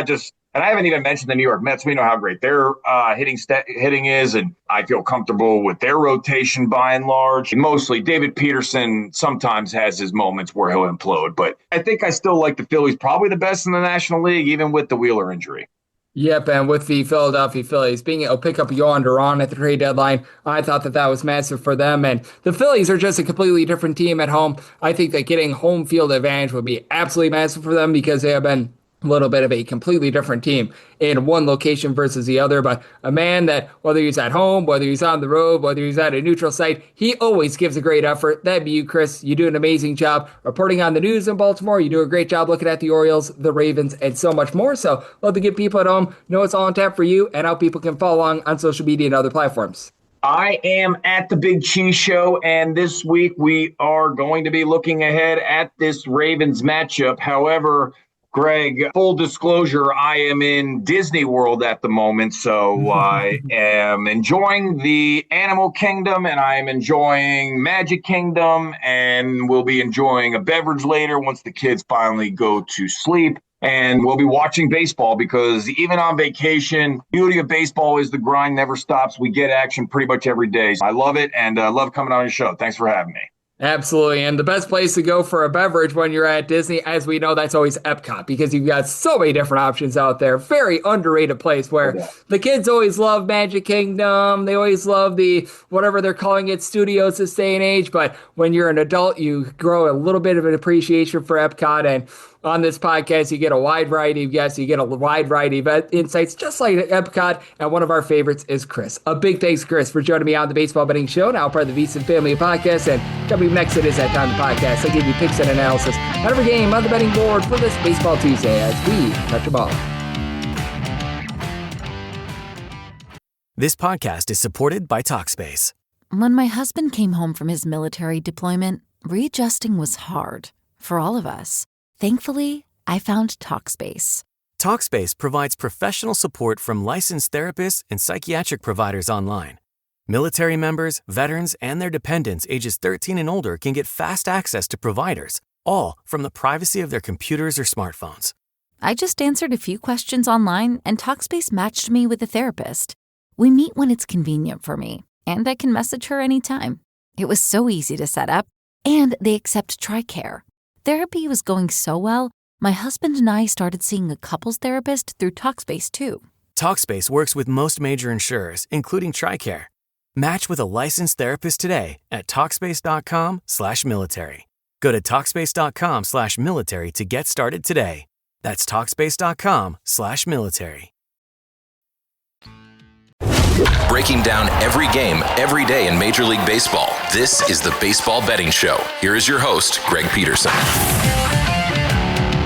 and I haven't even mentioned the New York Mets. We know how great their hitting is, and I feel comfortable with their rotation by and large. Mostly, David Peterson sometimes has his moments where he'll implode. But I think I still like the Phillies probably the best in the National League, even with the Wheeler injury. Yep, and with the Philadelphia Phillies being able to pick up Yohan Duran at the trade deadline, I thought that was massive for them. And the Phillies are just a completely different team at home. I think that getting home field advantage would be absolutely massive for them because they have been a little bit of a completely different team in one location versus the other, but a man that whether he's at home, whether he's on the road, whether he's at a neutral site, he always gives a great effort. That'd be you, Chris. You do an amazing job reporting on the news in Baltimore. You do a great job looking at the Orioles, the Ravens, and so much more. So love to get people at home know it's all on tap for you and how people can follow along on social media and other platforms. I am at the Big Cheese Show, and this week we are going to be looking ahead at this Ravens matchup. However, Greg, full disclosure, I am in Disney World at the moment, so I am enjoying the Animal Kingdom, and I am enjoying Magic Kingdom, and we'll be enjoying a beverage later once the kids finally go to sleep. And we'll be watching baseball because even on vacation, beauty of baseball is the grind never stops. We get action pretty much every day. I love it, and I love coming on your show. Thanks for having me. Absolutely. And the best place to go for a beverage when you're at Disney, as we know, that's always Epcot because you've got so many different options out there. Very underrated place where the kids always love Magic Kingdom. They always love the, whatever they're calling it, studios this day and age. But when you're an adult, you grow a little bit of an appreciation for Epcot. And on this podcast, you get a wide variety of guests. You get a wide variety of insights, just like Epcot. And one of our favorites is Chris. A big thanks, Chris, for joining me on the Baseball Betting Show, now part of the VSiN Family Podcast. And coming up next, it is that time of the podcast. I give you picks and analysis on every game on the betting board for this Baseball Tuesday as we touch the ball. This podcast is supported by Talkspace. When my husband came home from his military deployment, readjusting was hard for all of us. Thankfully, I found Talkspace. Talkspace provides professional support from licensed therapists and psychiatric providers online. Military members, veterans, and their dependents ages 13 and older can get fast access to providers, all from the privacy of their computers or smartphones. I just answered a few questions online, and Talkspace matched me with a therapist. We meet when it's convenient for me, and I can message her anytime. It was so easy to set up, and they accept TRICARE. Therapy was going so well, my husband and I started seeing a couples therapist through Talkspace too. Talkspace works with most major insurers, including TRICARE. Match with a licensed therapist today at Talkspace.com/military. Go to Talkspace.com/military to get started today. That's Talkspace.com/military. Breaking down every game, every day in Major League Baseball. This is the Baseball Betting Show. Here is your host, Greg Peterson.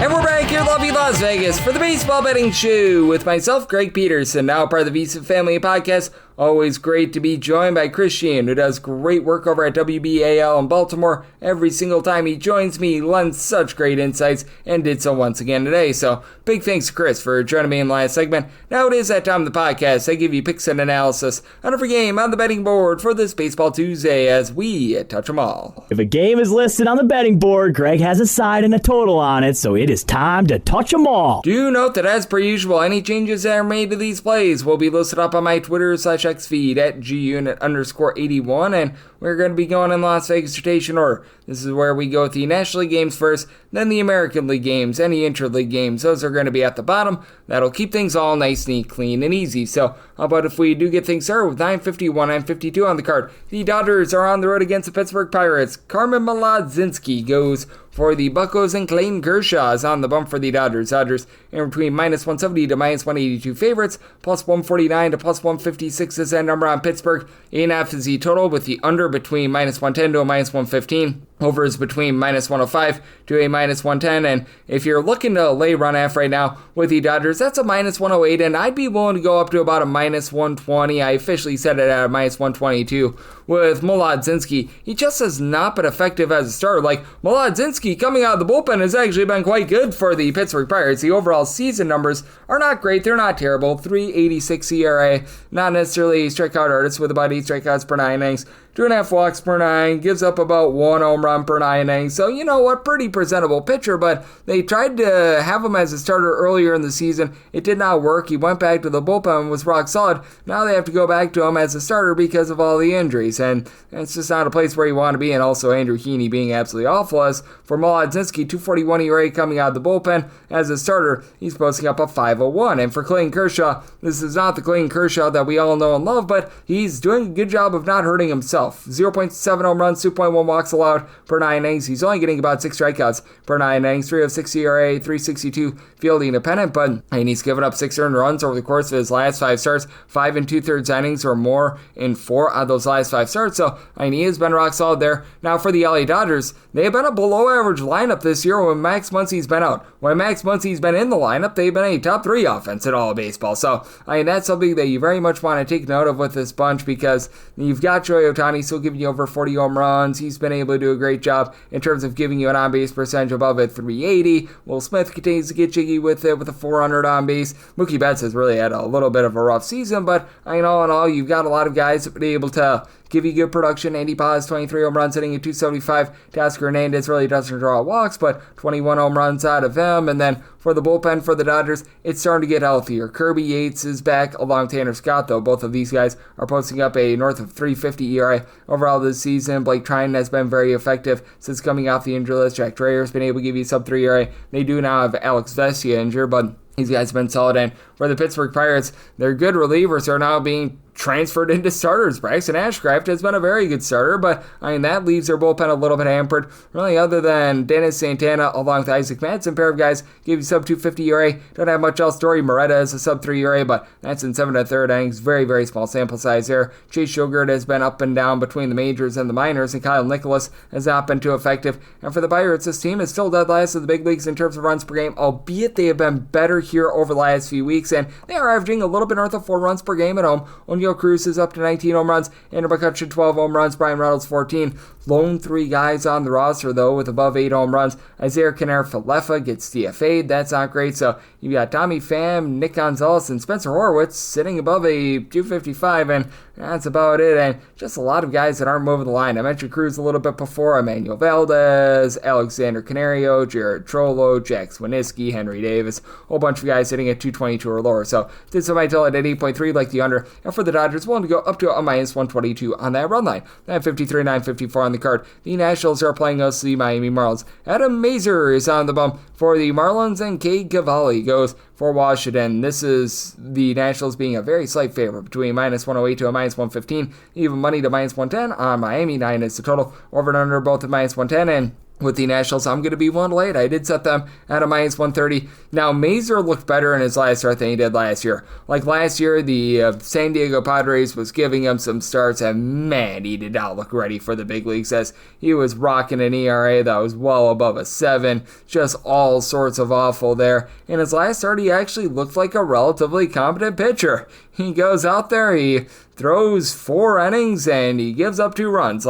And we're back here in lovely Las Vegas for the Baseball Betting Show with myself, Greg Peterson, now part of the VSiN Family Podcast. Always great to be joined by Chris Cichon, who does great work over at WBAL in Baltimore. Every single time he joins me, he lends such great insights and did so once again today. So big thanks to Chris for joining me in the last segment. Now it is that time of the podcast. I give you picks and analysis on every game on the betting board for this Baseball Tuesday as we touch them all. If a game is listed on the betting board, Greg has a side and a total on it, so it is time to touch them all. Do note that as per usual, any changes that are made to these plays will be listed up on my Twitter/X feed at @GUnit_81, and we're going to be going in Las Vegas rotation order. This is where we go with the National League games first, then the American League games, any intra-league games. Those are going to be at the bottom. That'll keep things all nice, neat, clean, and easy. So how about if we do get things started with 9:51, 9:52 on the card. The Dodgers are on the road against the Pittsburgh Pirates. Carmen Mlodzinski goes for the Buccos, and Clayton Kershaw is on the bump for the Dodgers. Dodgers in between -170 to -182 favorites, +149 to +156 is that number on Pittsburgh. 8.5 is the total, with the under between -110 to a -115. Over is between -105 to a -110, and if you're looking to lay run F right now with the Dodgers, that's a -108, and I'd be willing to go up to about a -120. I officially set it at a -122 with Mlodzinski. He just has not been effective as a starter. Like, Mlodzinski coming out of the bullpen has actually been quite good for the Pittsburgh Pirates. The overall season numbers are not great. They're not terrible. 3.86 ERA, not necessarily a strikeout artist with about 8 strikeouts per 9 innings. 2.5 walks per 9, gives up about 1 home run per 9 innings. So, you know what, pretty presentable pitcher, but they tried to have him as a starter earlier in the season. It did not work. He went back to the bullpen and was rock solid. Now they have to go back to him as a starter because of all the injuries, and it's just not a place where you want to be. And also Andrew Heaney being absolutely awful. As for Mlodzinski, 2.41 ERA coming out of the bullpen as a starter, he's posting up a 5.01. And for Clayton Kershaw, this is not the Clayton Kershaw that we all know and love, but he's doing a good job of not hurting himself. himself. 0.7 home runs, 2.1 walks allowed per 9 innings. He's only getting about 6 strikeouts per 9 innings, 3.06 ERA, 3.62 fielding independent, but he's given up 6 earned runs over the course of his last 5 starts, 5 2/3 innings or more in 4 of those last 5 starts. So he has been rock solid there. Now for the LA Dodgers, they have been a below average lineup this year when Max Muncy's been out. When Max Muncy's been in the lineup, they've been a top 3 offense in all of baseball. So that's something that you very much want to take note of with this bunch, because you've got Shohei Ohtani still giving you over 40 home runs. He's been able to do a great job in terms of giving you an on-base percentage above at 380. Will Smith continues to get jiggy with it with a 400 on base. Mookie Betts has really had a little bit of a rough season, but all in all, you've got a lot of guys that have been able to give you good production. Andy Paz, 23 home runs, hitting at 275. Teoscar Hernandez really doesn't draw walks, but 21 home runs out of him. And then for the bullpen for the Dodgers, it's starting to get healthier. Kirby Yates is back along Tanner Scott, though. Both of these guys are posting up a north of 3.50 ERA overall this season. Blake Trinan has been very effective since coming off the injury list. Jack Dreyer's been able to give you sub 3 ERA. They do now have Alex Vesia injured, but these guys have been solid. And for the Pittsburgh Pirates, their good relievers are now being transferred into starters. Braxton Ashcraft has been a very good starter, but that leaves their bullpen a little bit hampered. Really, other than Dennis Santana along with Isaac Madsen, pair of guys give you sub 250 ERA. Don't have much else. Dory Moretta is a sub 3 ERA, but that's in 7 1/3 innings. Very, very small sample size there. Chase Sugar has been up and down between the majors and the minors, and Kyle Nicholas has not been too effective. And for the Pirates, this team is still dead last of the big leagues in terms of runs per game, albeit they have been better here over the last few weeks, and they are averaging a little bit north of 4 runs per game at home. O'Neal Cruz is up to 19 home runs, Andrew McCutcheon 12 home runs, Brian Reynolds 14. Lone 3 guys on the roster, though, with above 8 home runs. Isaiah Kiner-Falefa gets DFA'd. That's not great. So you got Tommy Pham, Nick Gonzalez, and Spencer Horwitz sitting above a 255, and that's about it. And just a lot of guys that aren't moving the line. I mentioned Cruz a little bit before. Emmanuel Valdez, Alexander Canario, Jared Trollo, Jack Swiniski, Henry Davis. A whole bunch of guys sitting at 222 or lower. So did somebody tell it at 8.3 like the under. And for the Dodgers, willing to go up to a minus 122 on that run line. That 53, 954 on the card. The Nationals are playing us the Miami Marlins. Adam Mazur is on the bump for the Marlins, and Cade Cavalli goes for Washington. This is the Nationals being a very slight favorite, between minus 108 to a minus 115. Even money to minus 110 on Miami. 9 is the total. Over and under both at minus 110, and with the Nationals, I'm going to be one late. I did set them at a minus 130. Now, Mazur looked better in his last start than he did last year. Like last year, the San Diego Padres was giving him some starts, and man, he did not look ready for the big leagues, as he was rocking an ERA that was well above a 7. Just all sorts of awful there. In his last start, he actually looked like a relatively competent pitcher. He goes out there, he throws 4 innings, and he gives up 2 runs.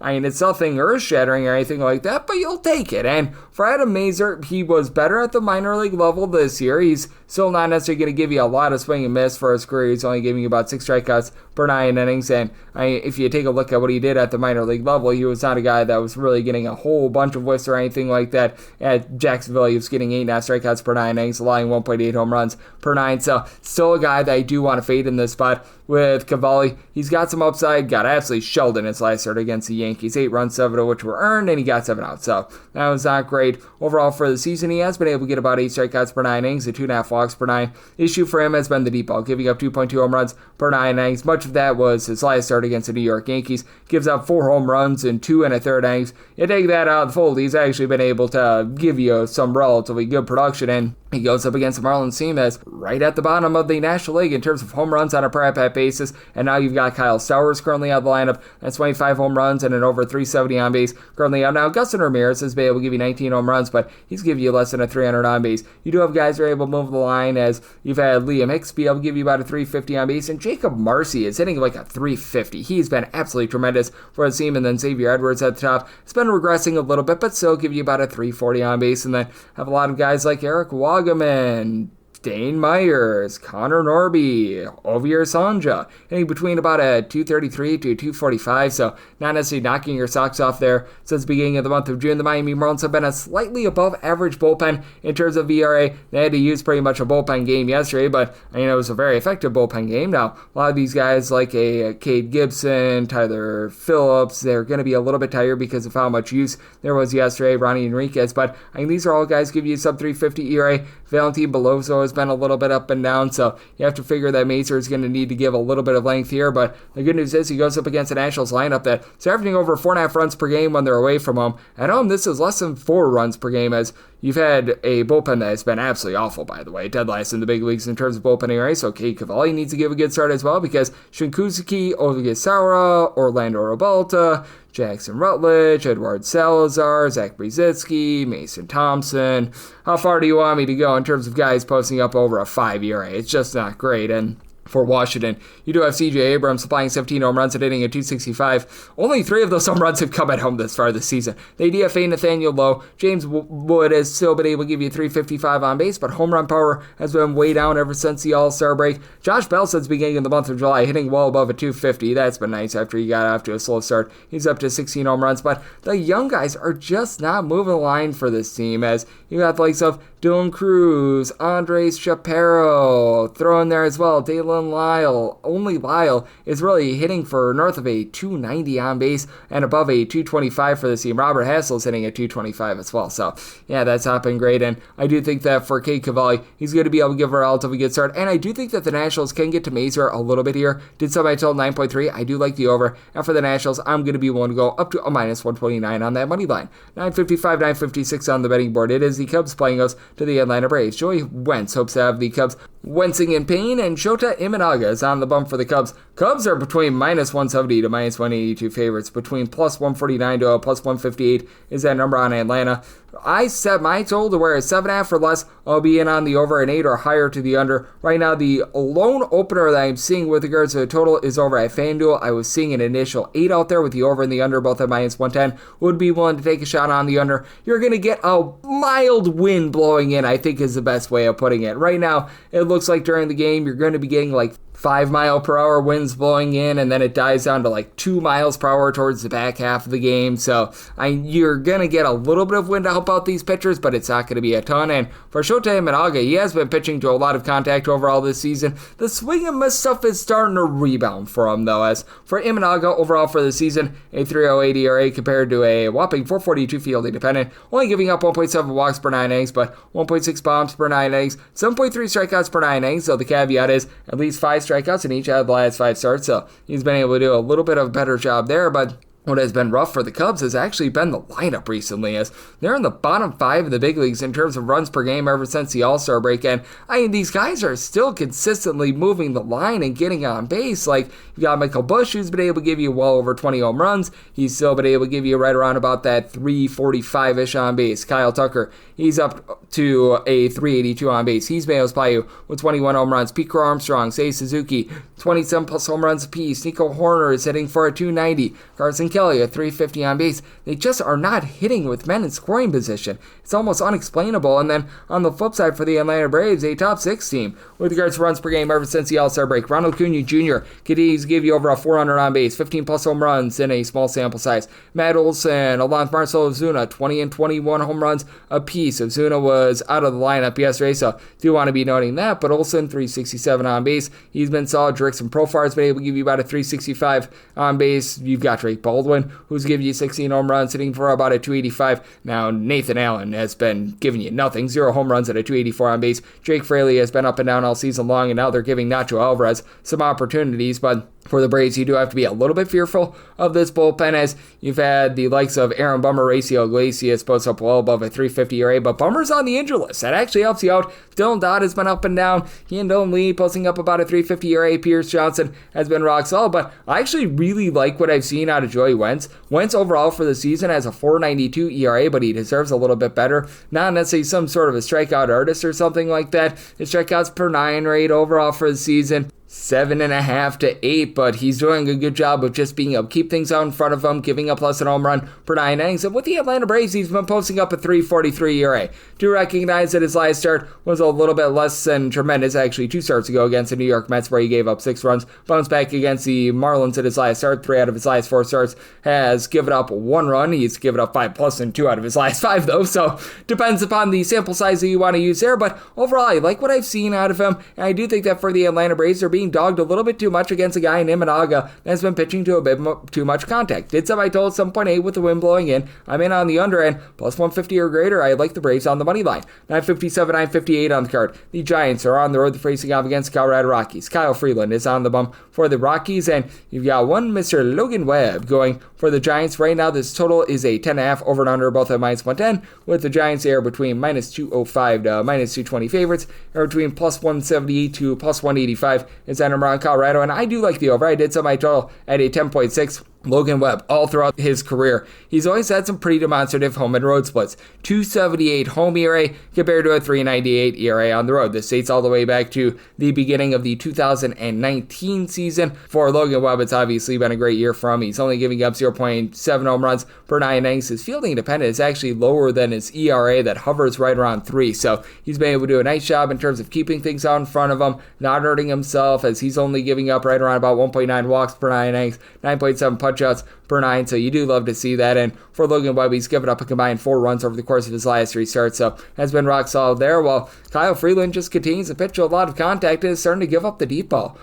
It's nothing earth-shattering or anything like that, but you'll take it. And for Adam Mazur, he was better at the minor league level this year. He's still not necessarily going to give you a lot of swing and miss for his career. He's only giving you about 6 strikeouts per 9 innings. And if you take a look at what he did at the minor league level, he was not a guy that was really getting a whole bunch of whiffs or anything like that. At Jacksonville, he was getting 8.5 strikeouts per 9 innings, allowing 1.8 home runs per 9. So still a guy that I do want to fade in this spot. With Cavalli, he's got some upside, got absolutely shelled in his last start against the Yankees. 8 runs, 7 of which were earned, and he got 7 out. So that was not great. Overall for the season, he has been able to get about 8 strikeouts per 9 innings and 2.5 walks per 9. Issue for him has been the deep ball, giving up 2.2 home runs per 9 innings. Much of that was his last start against the New York Yankees. Gives up 4 home runs in 2 1/3 innings. You take that out of the fold, he's actually been able to give you some relatively good production, and he goes up against the Marlins team that's right at the bottom of the National League in terms of home runs on a per at-bat basis. And now you've got Kyle Stowers currently out of the lineup. That's 25 home runs and an over 370 on base currently out. Now, Gustin Ramirez has been able to give you 19 home runs, but he's giving you less than a 300 on base. You do have guys who are able to move the line, as you've had Liam Hicks be able to give you about a 350 on base, and Jacob Marcy is hitting like a 350. He's been absolutely tremendous for the team. And then Xavier Edwards at the top. It's been regressing a little bit, but still give you about a 340 on base. And then have a lot of guys like Eric Wagaman, Dane Myers, Connor Norby, Ovier Sanja, hitting between about a 233 to 245, so not necessarily knocking your socks off there. Since the beginning of the month of June, the Miami Marlins have been a slightly above average bullpen in terms of ERA. They had to use pretty much a bullpen game yesterday, but it was a very effective bullpen game. Now, a lot of these guys like a Cade Gibson, Tyler Phillips, they're going to be a little bit tired because of how much use there was yesterday, Ronnie Enriquez, but these are all guys give you sub 350 ERA. Valentin Beloso has been a little bit up and down, so you have to figure that Mazur is going to need to give a little bit of length here, but the good news is he goes up against the Nationals lineup that's averaging over 4.5 runs per game when they're away from home. At home, this is less than 4 runs per game, as you've had a bullpen that has been absolutely awful, by the way, dead last in the big leagues in terms of bullpen ERA, so Cade Cavalli needs to give a good start as well, because Shinkuzuki, Ogasawara, Orlando Robalta, Jackson Rutledge, Edward Salazar, Zach Brzezinski, Mason Thompson. How far do you want me to go in terms of guys posting up over a 5 ERA? It's just not great, and for Washington, you do have C.J. Abrams supplying 17 home runs and hitting at 265. Only 3 of those home runs have come at home this far this season. They DFA Nathaniel Lowe. James Wood has still been able to give you 355 on base, but home run power has been way down ever since the All-Star break. Josh Bell since the beginning of the month of July, hitting well above a 250. That's been nice after he got off to a slow start. He's up to 16 home runs, but the young guys are just not moving the line for this team, as you got the likes of Dylan Cruz, Andres Shapiro, throw in there as well, Dalen Lyle. Only Lyle is really hitting for north of a 290 on base and above a 225 for this team. Robert Hassel's hitting at 225 as well. So, yeah, that's not been great. And I do think that for Cade Cavalli, he's going to be able to give a relatively good start. And I do think that the Nationals can get to Mazur a little bit here. Did somebody tell 9.3? I do like the over. And for the Nationals, I'm going to be willing to go up to a minus 129 on that money line. 955, 956 on the betting board. It is the Cubs playing us to the Atlanta Braves. Joey Wentz hopes to have the Cubs wincing in pain, and Shota Imanaga is on the bump for the Cubs. Cubs are between minus 170 to minus 182 favorites. Between plus 149 to plus 158 is that number on Atlanta. I set my total to where it's 7.5 or less. I'll be in on the over, an 8 or higher to the under. Right now, the lone opener that I'm seeing with regards to the total is over at FanDuel. I was seeing an initial 8 out there with the over and the under both at minus 110. Would be willing to take a shot on the under. You're going to get a mild wind blowing in, I think is the best way of putting it. Right now, it looks like during the game, you're going to be getting like 5-mile-per-hour winds blowing in, and then it dies down to like 2 miles per hour towards the back half of the game. So you're going to get a little bit of wind to help out these pitchers, but it's not going to be a ton. And for Shota Imanaga, he has been pitching to a lot of contact overall this season. The swing and miss stuff is starting to rebound for him, though. As for Imanaga, overall for the season, a 3.08 ERA compared to a whopping 4.42 fielding dependent, only giving up 1.7 walks per 9 innings, but 1.6 bombs per 9 innings, 7.3 strikeouts per 9 innings. So the caveat is at least 5 strikeouts in each out of the last 5 starts, so he's been able to do a little bit of a better job there, but what has been rough for the Cubs has actually been the lineup recently, as they're in the bottom 5 of the big leagues in terms of runs per game ever since the All-Star break. And I mean, these guys are still consistently moving the line and getting on base. Like, you got Michael Busch, who's been able to give you well over 20 home runs. He's still been able to give you right around about that 345-ish on base. Kyle Tucker, he's up to a 382 on base. He's been able to supply you with 21 home runs. Pete Armstrong, Seiya Suzuki, 27 plus home runs apiece. Nico Horner is hitting for a 290. Carson Kelly at 350 on base. They just are not hitting with men in scoring position. It's almost unexplainable. And then on the flip side for the Atlanta Braves, a top 6 team with regards to runs per game ever since the All-Star break. Ronald Acuna Jr. continues to give you over a 400 on base, 15 plus home runs in a small sample size. Matt Olson along with Marcell Ozuna, 20 and 21 home runs apiece. Ozuna was out of the lineup yesterday, so do want to be noting that. But Olson, 367 on base. He's been solid. Jurickson Profar has been able to give you about a 365 on base. You've got Drake Baldwin, who's giving you 16 home runs, hitting for about a 285. Now, Nathan Allen has been giving you nothing. 0 home runs at a 284 on base. Jake Fraley has been up and down all season long, and now they're giving Nacho Alvarez some opportunities, but for the Braves, you do have to be a little bit fearful of this bullpen, as you've had the likes of Aaron Bummer, Raciel Iglesias post up well above a 350 ERA, but Bummer's on the injured list. That actually helps you out. Dylan Dodd has been up and down. He and Dylan Lee posting up about a 350 ERA. Pierce Johnson has been rock solid, but I actually really like what I've seen out of Joey Wentz. Wentz overall for the season has a 4.92 ERA, but he deserves a little bit better. Not necessarily some sort of a strikeout artist or something like that. His strikeouts per 9 rate overall for the season, 7.5 to 8, but he's doing a good job of just being able to keep things out in front of him, giving up less than a home run per 9 innings. And with the Atlanta Braves, he's been posting up a 3.43 ERA. Do recognize that his last start was a little bit less than tremendous, actually 2 starts ago against the New York Mets, where he gave up 6 runs. Bounced back against the Marlins at his last start. 3 out of his last 4 starts has given up 1 run. He's given up 5 plus in 2 out of his last 5, though, so depends upon the sample size that you want to use there. But overall, I like what I've seen out of him, and I do think that for the Atlanta Braves, they're being being dogged a little bit too much against a guy in Imanaga that has been pitching to a bit too much contact. Did some I told 7.8 with the wind blowing in. I'm in on the under end, plus 150 or greater. I like the Braves on the money line. 957, 958 on the card. The Giants are on the road facing off against Colorado Rockies. Kyle Freeland is on the bump for the Rockies, and you've got one Mr. Logan Webb going for the Giants. Right now, this total is a 10.5 over and under, both at minus 110, with the Giants there between minus 205 to minus 220 favorites, or between plus 170 to plus 185 is that number on Colorado, and I do like the over. I did set my total at a 10.6. Logan Webb, all throughout his career, he's always had some pretty demonstrative home and road splits. 2.78 home ERA compared to a 3.98 ERA on the road. This dates all the way back to the beginning of the 2019 season. For Logan Webb, it's obviously been a great year for him. He's only giving up 0.7 home runs per 9 innings. His fielding independent is actually lower than his ERA that hovers right around 3. So he's been able to do a nice job in terms of keeping things out in front of him, not hurting himself, as he's only giving up right around about 1.9 walks per 9 innings, 9.7 punch outs per 9, so you do love to see that. And for Logan Webb, he's given up a combined 4 runs over the course of his last 3 starts, so has been rock solid there. While Kyle Freeland just continues to pitch a lot of contact and is starting to give up the deep ball.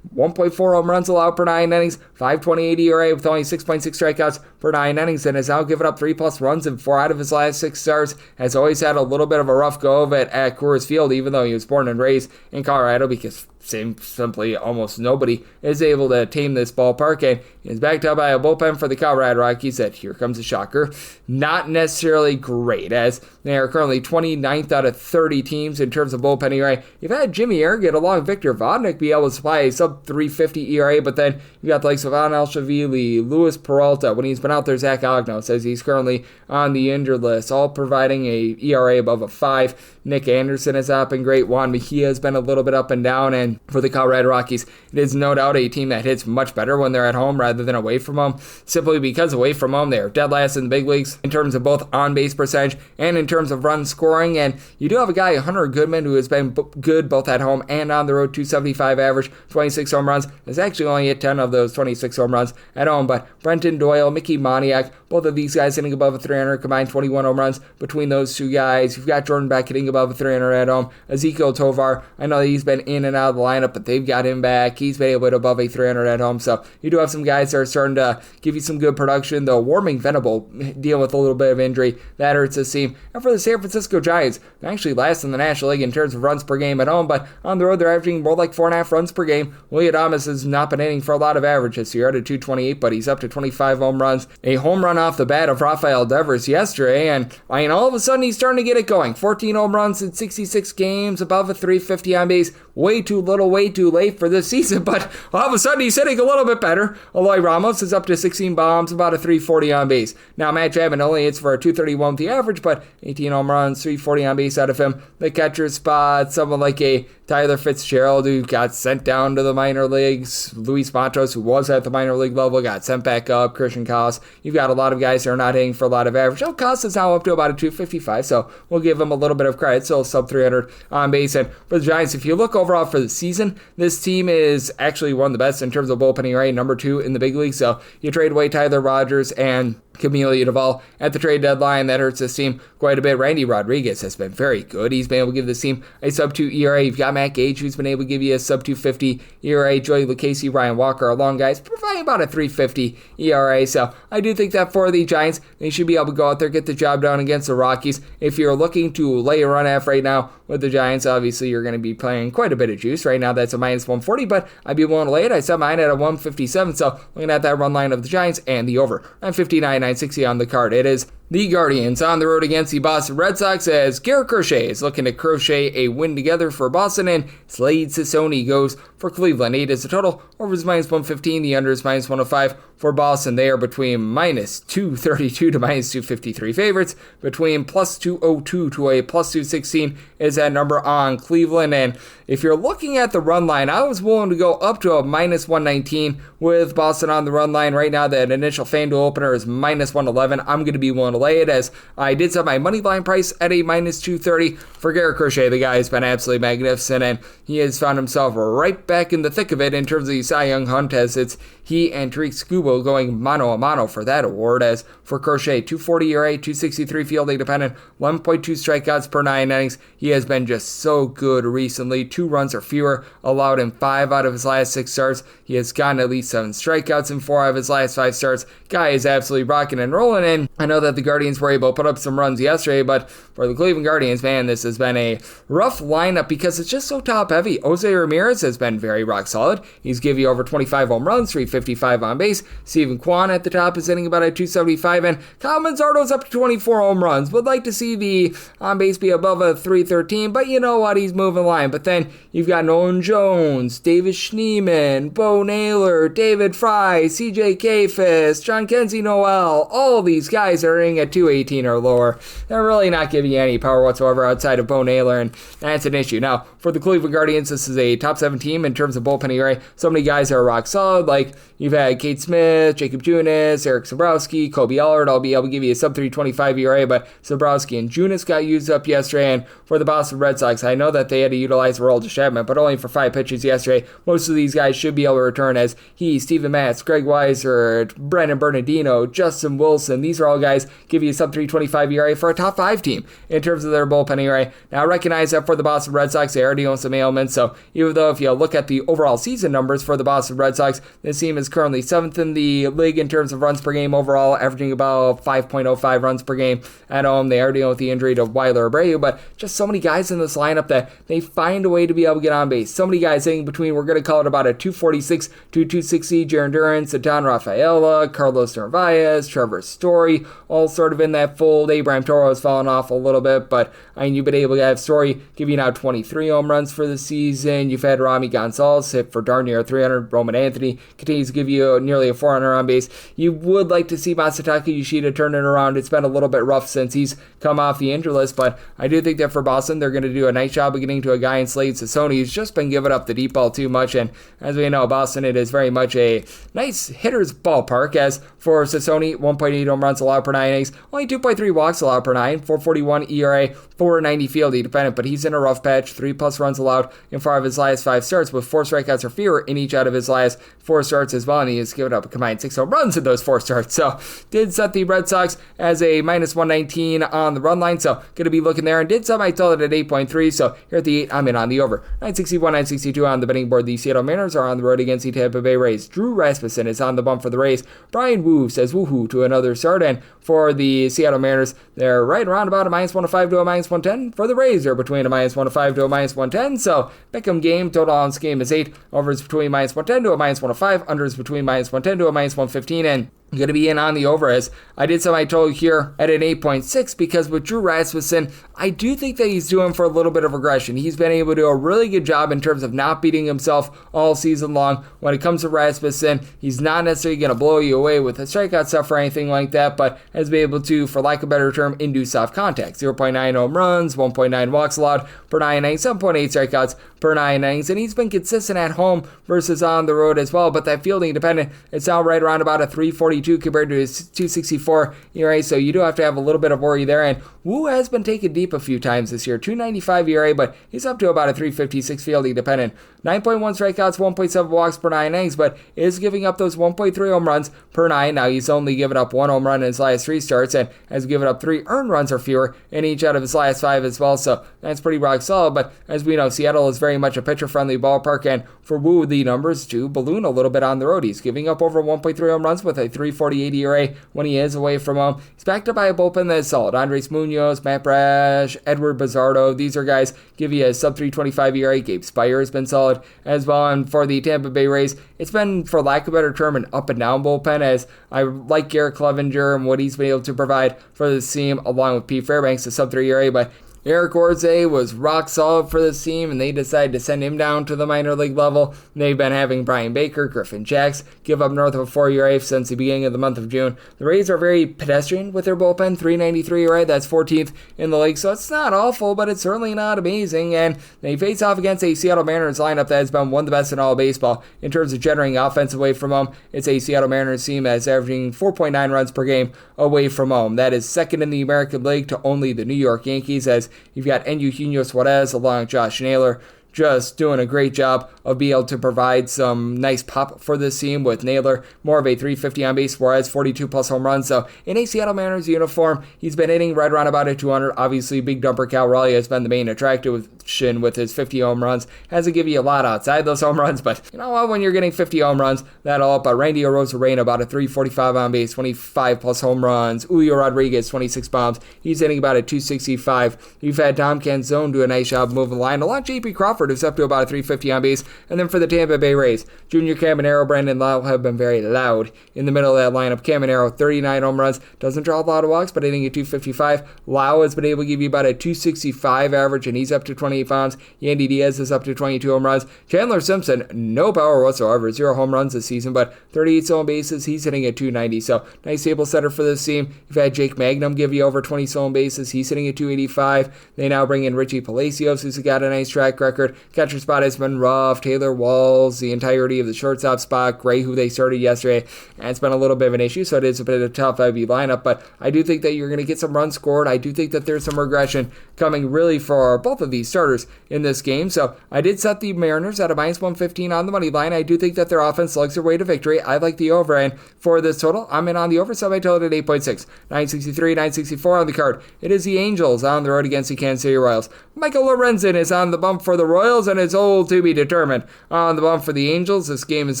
1.4 home runs allowed per 9 innings, 5.28 ERA with only 6.6 strikeouts per 9 innings, and has now given up 3+ runs in 4 out of his last 6 starts. Has always had a little bit of a rough go of it at Coors Field, even though he was born and raised in Colorado, because simply almost nobody is able to tame this ballpark, and is backed up by a bullpen for the Colorado Rockies that, here comes a shocker, not necessarily great, as they are currently 29th out of 30 teams in terms of bullpen ERA. You've had Jimmy Erget along Victor Vodnik be able to supply a sub-350 ERA, but then you got the likes of Ivan Alshavili, Luis Peralta. When he's been out there, Zach Ogno says he's currently on the injured list, all providing a ERA above a 5. Nick Anderson has not been great. Juan Mejia has been a little bit up and down, and for the Colorado Rockies, it is no doubt a team that hits much better when they're at home rather than away from home, simply because away from home they're dead last in the big leagues in terms of both on-base percentage and in terms of run scoring. And you do have a guy, Hunter Goodman, who has been good both at home and on the road. 275 average, 26 home runs. Has actually only hit 10 of those 26 home runs at home, but Brenton Doyle, Mickey Moniak, both of these guys hitting above a 300, combined 21 home runs between those two guys. You've got Jordan Beck hitting above a 300 at home. Ezekiel Tovar, I know that he's been in and out of the lineup, but they've got him back. He's been able to above a 300 at home, so you do have some guys that are starting to give you some good production, though Warming Venable dealing with a little bit of injury. That hurts this team. And for the San Francisco Giants, they're actually last in the National League in terms of runs per game at home, but on the road they're averaging more like 4.5 runs per game. Willie Adames has not been hitting for a lot of average this year at a 228, but he's up to 25 home runs. A home run off the bat of Rafael Devers yesterday, and all of a sudden he's starting to get it going. 14 home runs in 66 games, above a 350 on base. Way too little, way too late for this season, but all of a sudden he's hitting a little bit better. Eloy Ramos is up to 16 bombs, about a 340 on base. Now Matt Chapman only hits for a 231 with the average, but 18 home runs, 340 on base out of him. The catcher spot, someone like a Tyler Fitzgerald, who got sent down to the minor leagues. Luis Matos, who was at the minor league level, got sent back up. Christian Koss. You've got a lot of guys that are not hitting for a lot of average. Oh, Koss is now up to about a 255, so we'll give him a little bit of credit. Still sub 300 on base. And for the Giants, if you look overall for the season, this team is actually one of the best in terms of bullpen ERA, number 2 in the big league. So you trade away Tyler Rogers and Camilo Duvall at the trade deadline. That hurts this team quite a bit. Randy Rodriguez has been very good. He's been able to give this team a sub-2 ERA. You've got Matt Gage, who's been able to give you a sub-250 ERA. Joey Lucchesi, Ryan Walker, along guys, providing about a 350 ERA. So I do think that for the Giants, they should be able to go out there, get the job done against the Rockies. If you're looking to lay a run F right now with the Giants, obviously you're going to be playing quite a bit of juice. Right now that's a minus 140, but I'd be willing to lay it. I set mine at a 157, so looking at that run line of the Giants and the over. 959, 960 on the card. It is the Guardians on the road against the Boston Red Sox, as Garrett Crochet is looking to crochet a win together for Boston, and Slade Cicone goes for Cleveland. 8 is the total. Over is minus 115. The under is minus 105 for Boston. They are between minus 232 to minus 253 favorites. Between plus 202 to a plus 216 is that number on Cleveland. And if you're looking at the run line, I was willing to go up to a minus 119 with Boston on the run line. Right now, that initial FanDuel opener is minus 111. I'm going to be willing to lay it, as I did set my money line price at a -230 for Garrett Crochet. The guy has been absolutely magnificent, and he has found himself right back in the thick of it in terms of the Cy Young hunt, as it's he and Tariq Skubal going mano a mano for that award. As for Crochet, 240 ERA, 263 fielding dependent, 1.2 strikeouts per 9 innings. He has been just so good recently. 2 runs or fewer allowed in 5 out of his last 6 starts. He has gotten at least 7 strikeouts in 4 out of his last 5 starts. Guy is absolutely rocking and rolling in. I know that the Guardians were able to put up some runs yesterday, but for the Cleveland Guardians, man, this has been a rough lineup because it's just so top heavy. Jose Ramirez has been very rock solid. He's given you over 25 home runs, 355 on base. Steven Kwan at the top is hitting about a 275, and Kyle Manzardo's up to 24 home runs. Would like to see the on base be above a 313, but you know what? He's moving line. But then you've got Nolan Jones, David Schneemann, Bo Naylor, David Fry, CJ Kayfus, John Kenzie Noel. All these guys are hitting at 218 or lower. They're really not giving you any power whatsoever outside of Bo Naylor, and that's an issue. Now, for the Cleveland Guardians, this is a top 7 team in terms of bullpen ERA. So many guys are rock solid, like you've had Kate Smith, Jacob Junis, Eric Sabrowski, Kobe Allard. I'll be able to give you a sub-325 ERA, but Sabrowski and Junis got used up yesterday. And for the Boston Red Sox, I know that they had to utilize Aroldis Chapman, but only for 5 pitches yesterday. Most of these guys should be able to return, as Steven Matz, Greg Weiser, Brandon Bernardino, Justin Wilson. These are all guys give you a sub-325 ERA for a top 5 team in terms of their bullpen ERA. Now, I recognize that for the Boston Red Sox, they already own some ailments, so even though if you look at the overall season numbers for the Boston Red Sox, this team is currently 7th in the league in terms of runs per game overall, averaging about 5.05 runs per game at home. They are dealing with the injury to Weiler Abreu, but just so many guys in this lineup that they find a way to be able to get on base. So many guys hitting between, we're going to call it about a 246 to 260, Jaron Durance, Don Rafaela, Carlos Narvaez, Trevor Story, all sort of in that fold. Abraham Toro has fallen off a little bit, but I mean, you've been able to have Story give you now 23 home runs for the season. You've had Rami Gonzalez hit for darn near 300. Roman Anthony continues to give you nearly a 400 on base. You would like to see Masataka Yoshida turn it around. It's been a little bit rough since he's come off the injury list, but I do think that for Boston, they're going to do a nice job of getting to a guy in Slade Cecconi. He's just been giving up the deep ball too much, and as we know, Boston, it is very much a nice hitter's ballpark. As for Cecconi, 1.8 home runs allowed per 9 innings, only 2.3 walks allowed per 9, 441 ERA, 490 fielding dependent, but he's in a rough patch. 3+ runs allowed in 4 of his last 5 starts, with 4 strikeouts or fewer in each out of his last 4 starts as well, and he has given up a combined 6 home runs in those 4 starts. So did set the Red Sox as a -119 on the run line, so going to be looking there, and did set my total at 8.3, so here at the 8, I'm in on the over. 961, 962 on the betting board. The Seattle Mariners are on the road against the Tampa Bay Rays. Drew Rasmussen is on the bump for the Rays. Brian Wu says woohoo to another start, and for the Seattle Mariners, they're right around about a -105 to a -110. For the Rays, they're between a -105 to a -110, so pick'em game. Total on this game is 8. Over is between -110 to a -105. Under is between -110 to a -115, and I'm going to be in on the over, as I did some I told here at an 8.6, because with Drew Rasmussen, I do think that he's doing for a little bit of regression. He's been able to do a really good job in terms of not beating himself all season long. When it comes to Rasmussen, he's not necessarily going to blow you away with a strikeout stuff or anything like that, but has been able to, for lack of a better term, induce soft contact. 0.9 home runs, 1.9 walks allowed per 9 innings, 7.8 strikeouts per 9 innings, and he's been consistent at home versus on the road as well, but that fielding dependent, it's now right around about a 342 compared to his 264 ERA, so you do have to have a little bit of worry there. And Wu has been taken deep a few times this year, 295 ERA, but he's up to about a 356 fielding dependent. 9.1 strikeouts, 1.7 walks per 9 innings, but is giving up those 1.3 home runs per 9. Now he's only given up 1 home run in his last 3 starts, and has given up 3 earned runs or fewer in each out of his last 5 as well, so that's pretty rock solid. But as we know, Seattle is very much a pitcher-friendly ballpark, and for Wu, the numbers do balloon a little bit on the road. He's giving up over 1.3 home runs with a 3.48 ERA when he is away from home. He's backed up by a bullpen that is solid. Andres Munoz, Matt Brash, Edward Bizardo, these are guys give you a sub-325 ERA. Gabe Spire has been solid as well, and for the Tampa Bay Rays, it's been, for lack of a better term, an up-and-down bullpen, as I like Garrett Clevenger and what he's been able to provide for this team, along with Pete Fairbanks, a sub-3 ERA, but Eric Orze was rock solid for this team, and they decided to send him down to the minor league level. They've been having Brian Baker, Griffin Jacks give up north of a 4 ERA since the beginning of the month of June. The Rays are very pedestrian with their bullpen, 393 ERA, that's 14th in the league, so it's not awful, but it's certainly not amazing, and they face off against a Seattle Mariners lineup that has been one of the best in all of baseball in terms of generating offense away from home. It's a Seattle Mariners team that's averaging 4.9 runs per game away from home. That is second in the American League to only the New York Yankees, as you've got Eugenio Suarez along with Josh Naylor just doing a great job of being able to provide some nice pop for this team, with Naylor more of a 350 on base, Suarez 42 plus home runs. So in a Seattle Mariners uniform, he's been hitting right around about a 200. Obviously, big dumper Cal Raleigh has been the main attraction with his 50 home runs. Hasn't given you a lot outside those home runs, but you know what? When you're getting 50 home runs, that'll up. Randy Arozarena about a 345 on base, 25 plus home runs. Julio Rodriguez 26 bombs. He's hitting about a 265. You've had Tom Canzone do a nice job moving the line. Along JP Crawford is up to about a 350 on base. And then for the Tampa Bay Rays, Junior Caminero, Brandon Lau have been very loud in the middle of that lineup. Caminero, 39 home runs, doesn't draw a lot of walks, but hitting a 255. Lau has been able to give you about a 265 average, and he's up to 28 bombs. Yandy Diaz is up to 22 home runs. Chandler Simpson, no power whatsoever, 0 home runs this season, but 38 stolen bases. He's hitting at 290, so nice table setter for this team. You've had Jake Magnum give you over 20 stolen bases. He's hitting at 285. They now bring in Richie Palacios, who's got a nice track record. Catcher spot has been rough. Taylor Walls, the entirety of the shortstop spot. Gray, who they started yesterday, and it's been a little bit of an issue, so it is a bit of a tough IV lineup, but I do think that you're going to get some runs scored. I do think that there's some regression coming really for both of these starters in this game, so I did set the Mariners at a minus 115 on the money line. I do think that their offense slugs their way to victory. I like the over, and for this total, I'm in on the over, so I told it at 8.6. 963, 964 on the card. It is the Angels on the road against the Kansas City Royals. Michael Lorenzen is on the bump for the Royals, and it's all to be determined on the bump for the Angels. This game is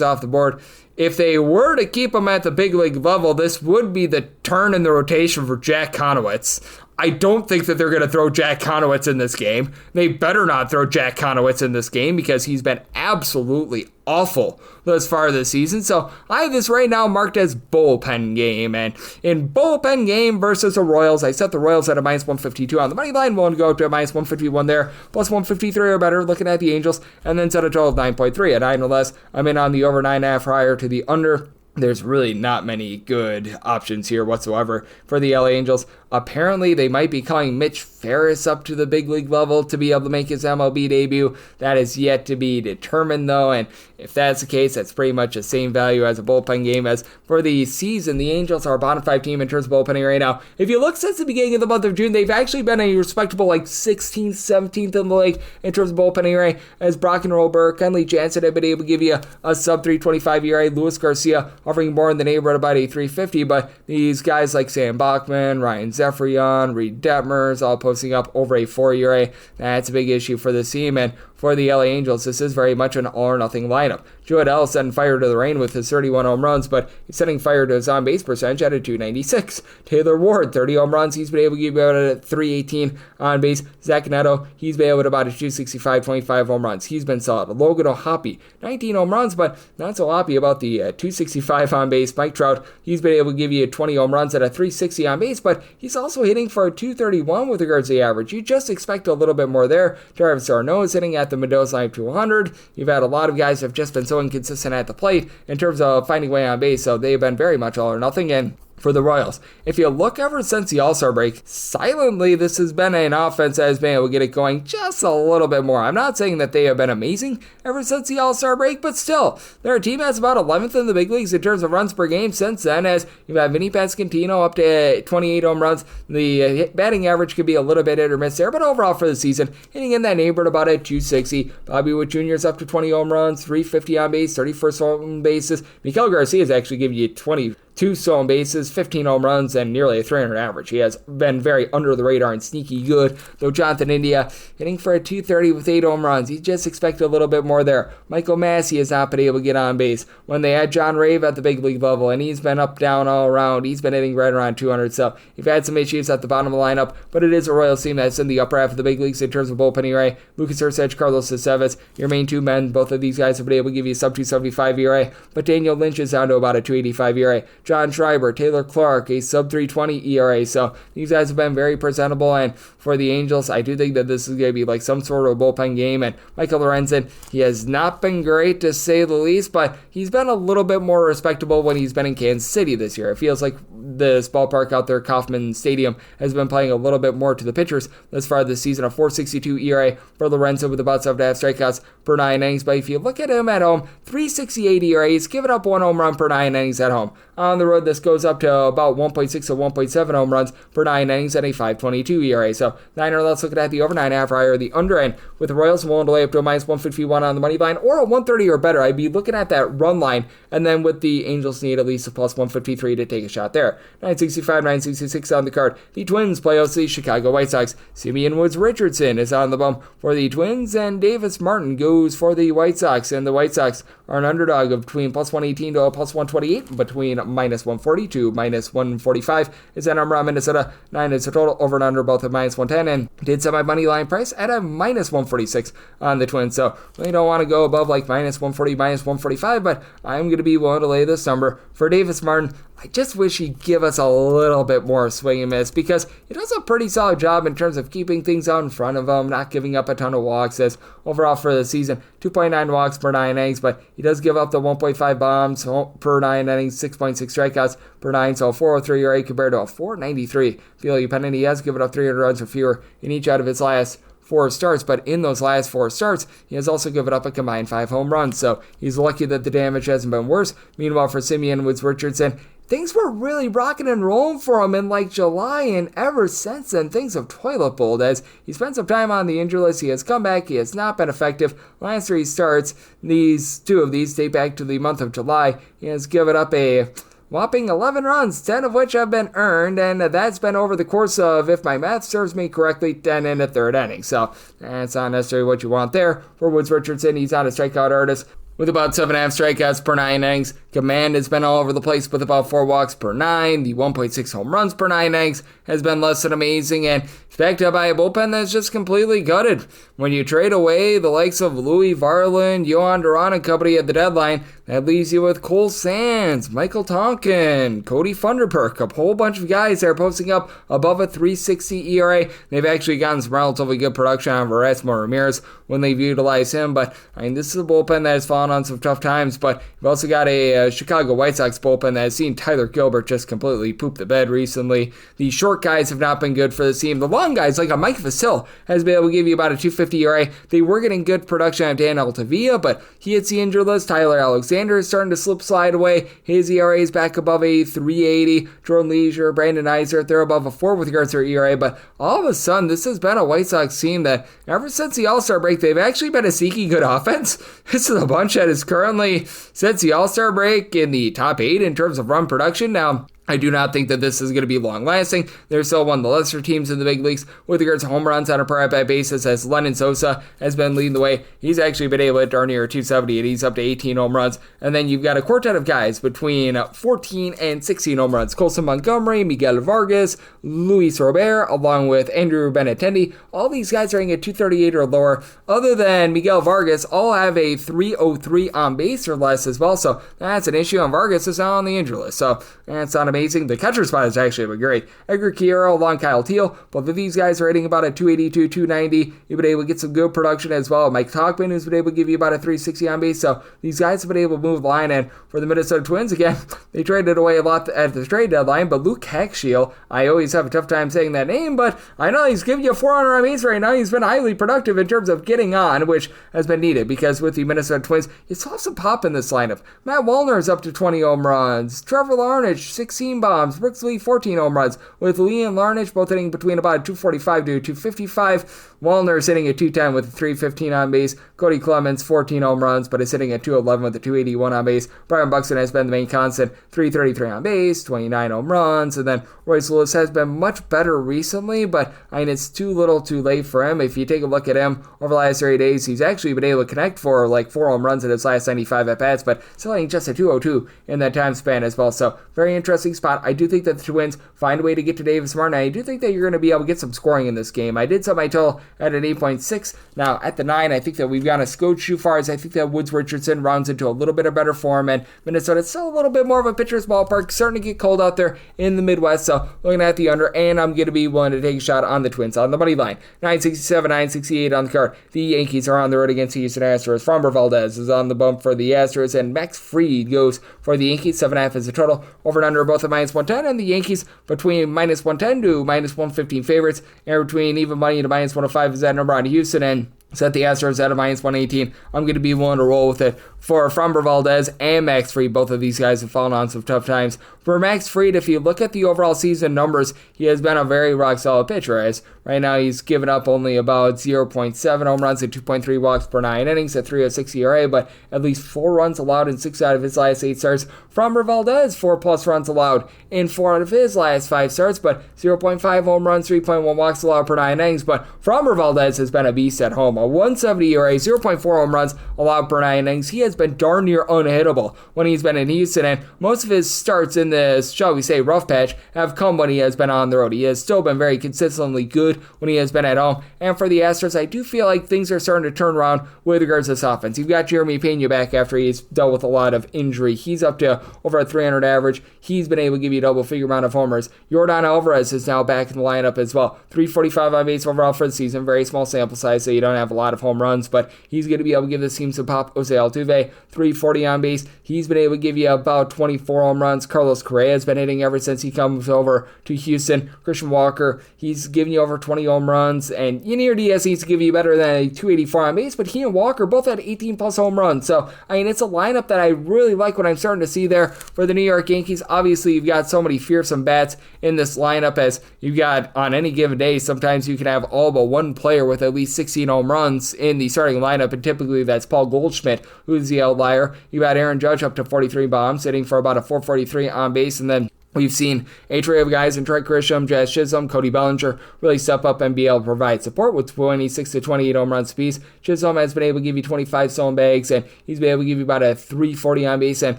off the board. If they were to keep him at the big league level, this would be the turn in the rotation for Jack Conowitz. I don't think that they're going to throw Jack Conowitz in this game. They better not throw Jack Conowitz in this game because he's been absolutely awful thus far this season. So I have this right now marked as bullpen game. And in bullpen game versus the Royals, I set the Royals at a minus 152 on the money line. We'll go to a minus 151 there, plus 153 or better, looking at the Angels, and then set a total of 9.3. At 9 or less, I'm in on the over 9.5 higher to the under. There's really not many good options here whatsoever for the LA Angels. Apparently, they might be calling Mitch Ferris up to the big league level to be able to make his MLB debut. That is yet to be determined, though, and if that's the case, that's pretty much the same value as a bullpen game. As for the season, the Angels are a bottom 5 team in terms of bullpenning right now. If you look since the beginning of the month of June, they've actually been a respectable 16th, 17th in the league in terms of bullpenning ERA, as Brock and Rolberg, Kenley Jansen have been able to give you a sub 325 ERA. Luis Garcia offering more in the neighborhood about a 350, but these guys like Sam Bachman, Ryan Zephyrion, Reed Detmers, all posting up over a 4 ERA. That's a big issue for this team, and for the LA Angels, this is very much an all-or-nothing lineup. Joe Adell setting fire to the rain with his 31 home runs, but he's setting fire to his on-base percentage at a 296. Taylor Ward, 30 home runs. He's been able to give about a 318 on base. Zach Neto, he's been able to about a 265, 25 home runs. He's been solid. Logan O'Hoppe, 19 home runs, but not so happy about the 265 on base. Mike Trout, he's been able to give you 20 home runs at a 360 on base, but he's also hitting for a 231 with regards to the average. You just expect a little bit more there. Travis Arnaud is hitting at the Mendoza line 200. You've had a lot of guys who have just been so inconsistent at the plate in terms of finding a way on base, so they've been very much all or nothing. And for the Royals, if you look ever since the All-Star break, silently this has been an offense that has been able to get it going just a little bit more. I'm not saying that they have been amazing ever since the All-Star break, but still, their team has about 11th in the big leagues in terms of runs per game since then, as you've had Vinny Pasquantino up to 28 home runs. The batting average could be a little bit hit or miss there, but overall for the season, hitting in that neighborhood about a 260. Bobby Witt Jr. is up to 20 home runs, 350 on base, 31st home bases. Miguel Garcia is actually giving you 22 stolen bases, 15 home runs, and nearly a 300 average. He has been very under the radar and sneaky good, though Jonathan India hitting for a 230 with 8 home runs. You just expect a little bit more there. Michael Massey has not been able to get on base. When they had John Rave at the big league level, and he's been up, down, all around, he's been hitting right around 200, so you've had some issues at the bottom of the lineup, but it is a Royals team that's in the upper half of the big leagues in terms of bullpen ERA. Lucas Erceg, Carlos Estevez, your main two men, both of these guys have been able to give you sub 275 ERA, but Daniel Lynch is down to about a 285 ERA. John Schreiber, Taylor Clark, a sub-320 ERA. So these guys have been very presentable, and for the Angels, I do think that this is going to be like some sort of bullpen game. And Michael Lorenzen, he has not been great to say the least, but he's been a little bit more respectable when he's been in Kansas City this year. It feels like this ballpark out there, Kauffman Stadium, has been playing a little bit more to the pitchers thus far this season. A 4.62 ERA for Lorenzen with about 7.5 strikeouts per 9 innings. But if you look at him at home, 3.68 ERA. He's given up 1 home run per 9 innings at home. On the road, this goes up to about 1.6 to 1.7 home runs per 9 innings and a 5.22 ERA. So 9 or less looking at the over, 9.5 higher the under. And with the Royals willing to lay up to a minus 151 on the money line or a 130 or better, I'd be looking at that run line. And then with the Angels need at least a plus 153 to take a shot there. 965, 966 on the card. The Twins play host the Chicago White Sox. Simeon Woods Richardson is on the bump for the Twins, and Davis Martin goes for the White Sox. And the White Sox are an underdog of between plus 118 to a plus 128, between minus 140 to minus 145 is that number on Minnesota. 9 is the total, over and under both at minus 110, and did set my money line price at a minus 146 on the Twins. So really don't want to go above like minus 140, minus 145, but I'm going to be willing to lay this number for Davis Martin. I just wish he'd give us a little bit more swing and miss, because he does a pretty solid job in terms of keeping things out in front of him, not giving up a ton of walks. As overall for the season, 2.9 walks per 9 innings, but he does give up the 1.5 bombs per 9 innings, 6.6 strikeouts per 9, so a 403 ERA compared to a 493. Felix Pennant, he has given up 300 runs or fewer in each out of his last 4 starts, but in those last 4 starts, he has also given up a combined 5 home runs, so he's lucky that the damage hasn't been worse. Meanwhile, for Simeon Woods Richardson, things were really rocking and rolling for him in like July, and ever since then, things have toilet bowled as he spent some time on the injury list. He has come back. He has not been effective. Last 3 starts, two of these date back to the month of July. He has given up a whopping 11 runs, 10 of which have been earned, and that's been over the course of, if my math serves me correctly, 10 in the 3rd inning. So that's not necessarily what you want there. For Woods Richardson, he's not a strikeout artist. With about 7.5 strikeouts per 9 innings, command has been all over the place with about 4 walks per 9. The 1.6 home runs per 9 innings has been less than amazing, and it's backed up by a bullpen that's just completely gutted. When you trade away the likes of Louis Varland, Yohan Duran and company at the deadline, that leaves you with Cole Sands, Michael Tonkin, Cody Funderburk, a whole bunch of guys that are posting up above a 3.60 ERA. They've actually gotten some relatively good production out of Erasmo Ramirez when they've utilized him, but I mean, this is a bullpen that has fallen on some tough times. But you've also got a Chicago White Sox bullpen that has seen Tyler Gilbert just completely poop the bed recently. The short guys have not been good for the team. The long guys, like a Mike Vasil, has been able to give you about a 250 ERA. They were getting good production out of Dan Altavilla, but he hits the injured list. Tyler Alexander is starting to slide away. His ERA is back above a 380. Jordan Leisure, Brandon Eiser, they're above a 4 with regards to their ERA. But all of a sudden, this has been a White Sox team that ever since the All-Star break, they've actually been a sneaky good offense. This is a bunch that is currently, since the All-Star break, in the top 8 in terms of run production. Now, I do not think that this is going to be long-lasting. They're still one of the lesser teams in the big leagues with regards to home runs on a per-at-bat basis, as Lennon Sosa has been leading the way. He's actually been able to hit darn near 270, and he's up to 18 home runs. And then you've got a quartet of guys between 14 and 16 home runs. Colson Montgomery, Miguel Vargas, Luis Robert, along with Andrew Benintendi. All these guys are hitting at 238 or lower. Other than Miguel Vargas, all have a 303 on base or less as well. So that's an issue, and Vargas is now on the injury list. So that's not amazing. The catcher spot has actually been great. Edgar Quiero along Kyle Teal. Both of these guys are hitting about a 282, 290. You've been able to get some good production as well. Mike Tauchman, who's been able to give you about a 360 on base. So these guys have been able to move the line. And for the Minnesota Twins, again, they traded away a lot at the trade deadline. But Luke Hackshiel, I always have a tough time saying that name, but I know he's giving you 400 on base right now. He's been highly productive in terms of getting on, which has been needed, because with the Minnesota Twins, you still have some pop in this lineup. Matt Wallner is up to 20 home runs. Trevor Larnach, 16 bombs. Brooks Lee, 14 home runs. With Lee and Larnach both hitting between about 245 to 255. Wallner is hitting at 210 with a 315 on base. Cody Clemens, 14 home runs, but is hitting at 211 with a 281 on base. Brian Buxton has been the main constant, 333 on base, 29 home runs. And then Royce Lewis has been much better recently, but I mean, it's too little too late for him. If you take a look at him over the last 30 days, he's actually been able to connect for like 4 home runs in his last 95 at-bats, but still hitting just a 202 in that time span as well. So very interesting spot. I do think that the Twins find a way to get to Davis Martin. I do think that you're going to be able to get some scoring in this game. I did set my total at an 8.6. Now, at the 9, I think that we've gone a scotch too far, as I think that Woods Richardson rounds into a little bit of better form, and Minnesota's still a little bit more of a pitcher's ballpark, starting to get cold out there in the Midwest, so looking at the under, and I'm going to be willing to take a shot on the Twins on the money line. 967, 968 on the card. The Yankees are on the road against the Houston Astros. Framber Valdez is on the bump for the Astros, and Max Fried goes for the Yankees. 7.5 is the total. Over and under both at -110, and the Yankees between -110 to -115 favorites, and between even money to -105 is that number on Houston, and set the Astros at a -118. I'm going to be willing to roll with it for Framber Valdez and Max Fried. Both of these guys have fallen on some tough times. For Max Fried, if you look at the overall season numbers, he has been a very rock-solid pitcher. As right now, he's given up only about 0.7 home runs and 2.3 walks per 9 innings at 3.06 ERA, but at least 4 runs allowed in 6 out of his last 8 starts. Framber Valdez, 4+ runs allowed in 4 out of his last 5 starts, but 0.5 home runs, 3.1 walks allowed per 9 innings. But Framber Valdez has been a beast at home. A 1.70 ERA, 0.4 home runs allowed per 9 innings. He has been darn near unhittable when he's been in Houston, and most of his starts in this, shall we say, rough patch have come when he has been on the road. He has still been very consistently good when he has been at home. And for the Astros, I do feel like things are starting to turn around with regards to this offense. You've got Jeremy Pena back after he's dealt with a lot of injury. He's up to over a 300 average. He's been able to give you a double-figure amount of homers. Jordan Alvarez is now back in the lineup as well. 345 on base overall for the season. Very small sample size, so you don't have a lot of home runs, but he's going to be able to give this team some pop. Jose Altuve, 340 on base. He's been able to give you about 24 home runs. Carlos Correa has been hitting ever since he comes over to Houston. Christian Walker, he's giving you over 20 home runs, and Yanier Diaz needs to give you better than a 284 on base, but he and Walker both had 18+ home runs. So, I mean, it's a lineup that I really like what I'm starting to see there for the New York Yankees. Obviously, you've got so many fearsome bats in this lineup, as you've got on any given day, sometimes you can have all but one player with at least 16 home runs in the starting lineup, and typically that's Paul Goldschmidt, who's the outlier. You got Aaron Judge up to 43 bombs, sitting for about a 443 on base, and then we've seen a trio of guys in Trent Grisham, Jazz Chisholm, Cody Bellinger really step up and be able to provide support with 26 to 28 home runs apiece. Chisholm has been able to give you 25 stolen bags, and he's been able to give you about a 340 on base, and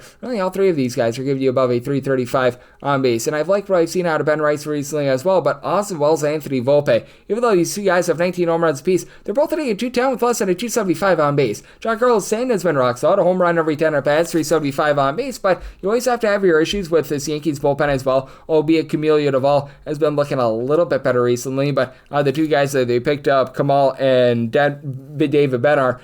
really all three of these guys are giving you above a 335 on base. And I've liked what I've seen out of Ben Rice recently as well, but Austin Wells and Anthony Volpe, even though these two guys have 19 home runs apiece, they're both hitting a 210 with less than a 275 on base. John Carlos Stanton has been rock solid, a home run every 10 at bats, 375 on base, but you always have to have your issues with this Yankees bullpen as well, albeit Camilo Duvall has been looking a little bit better recently, but the two guys that they picked up, Kamal and David Bednar,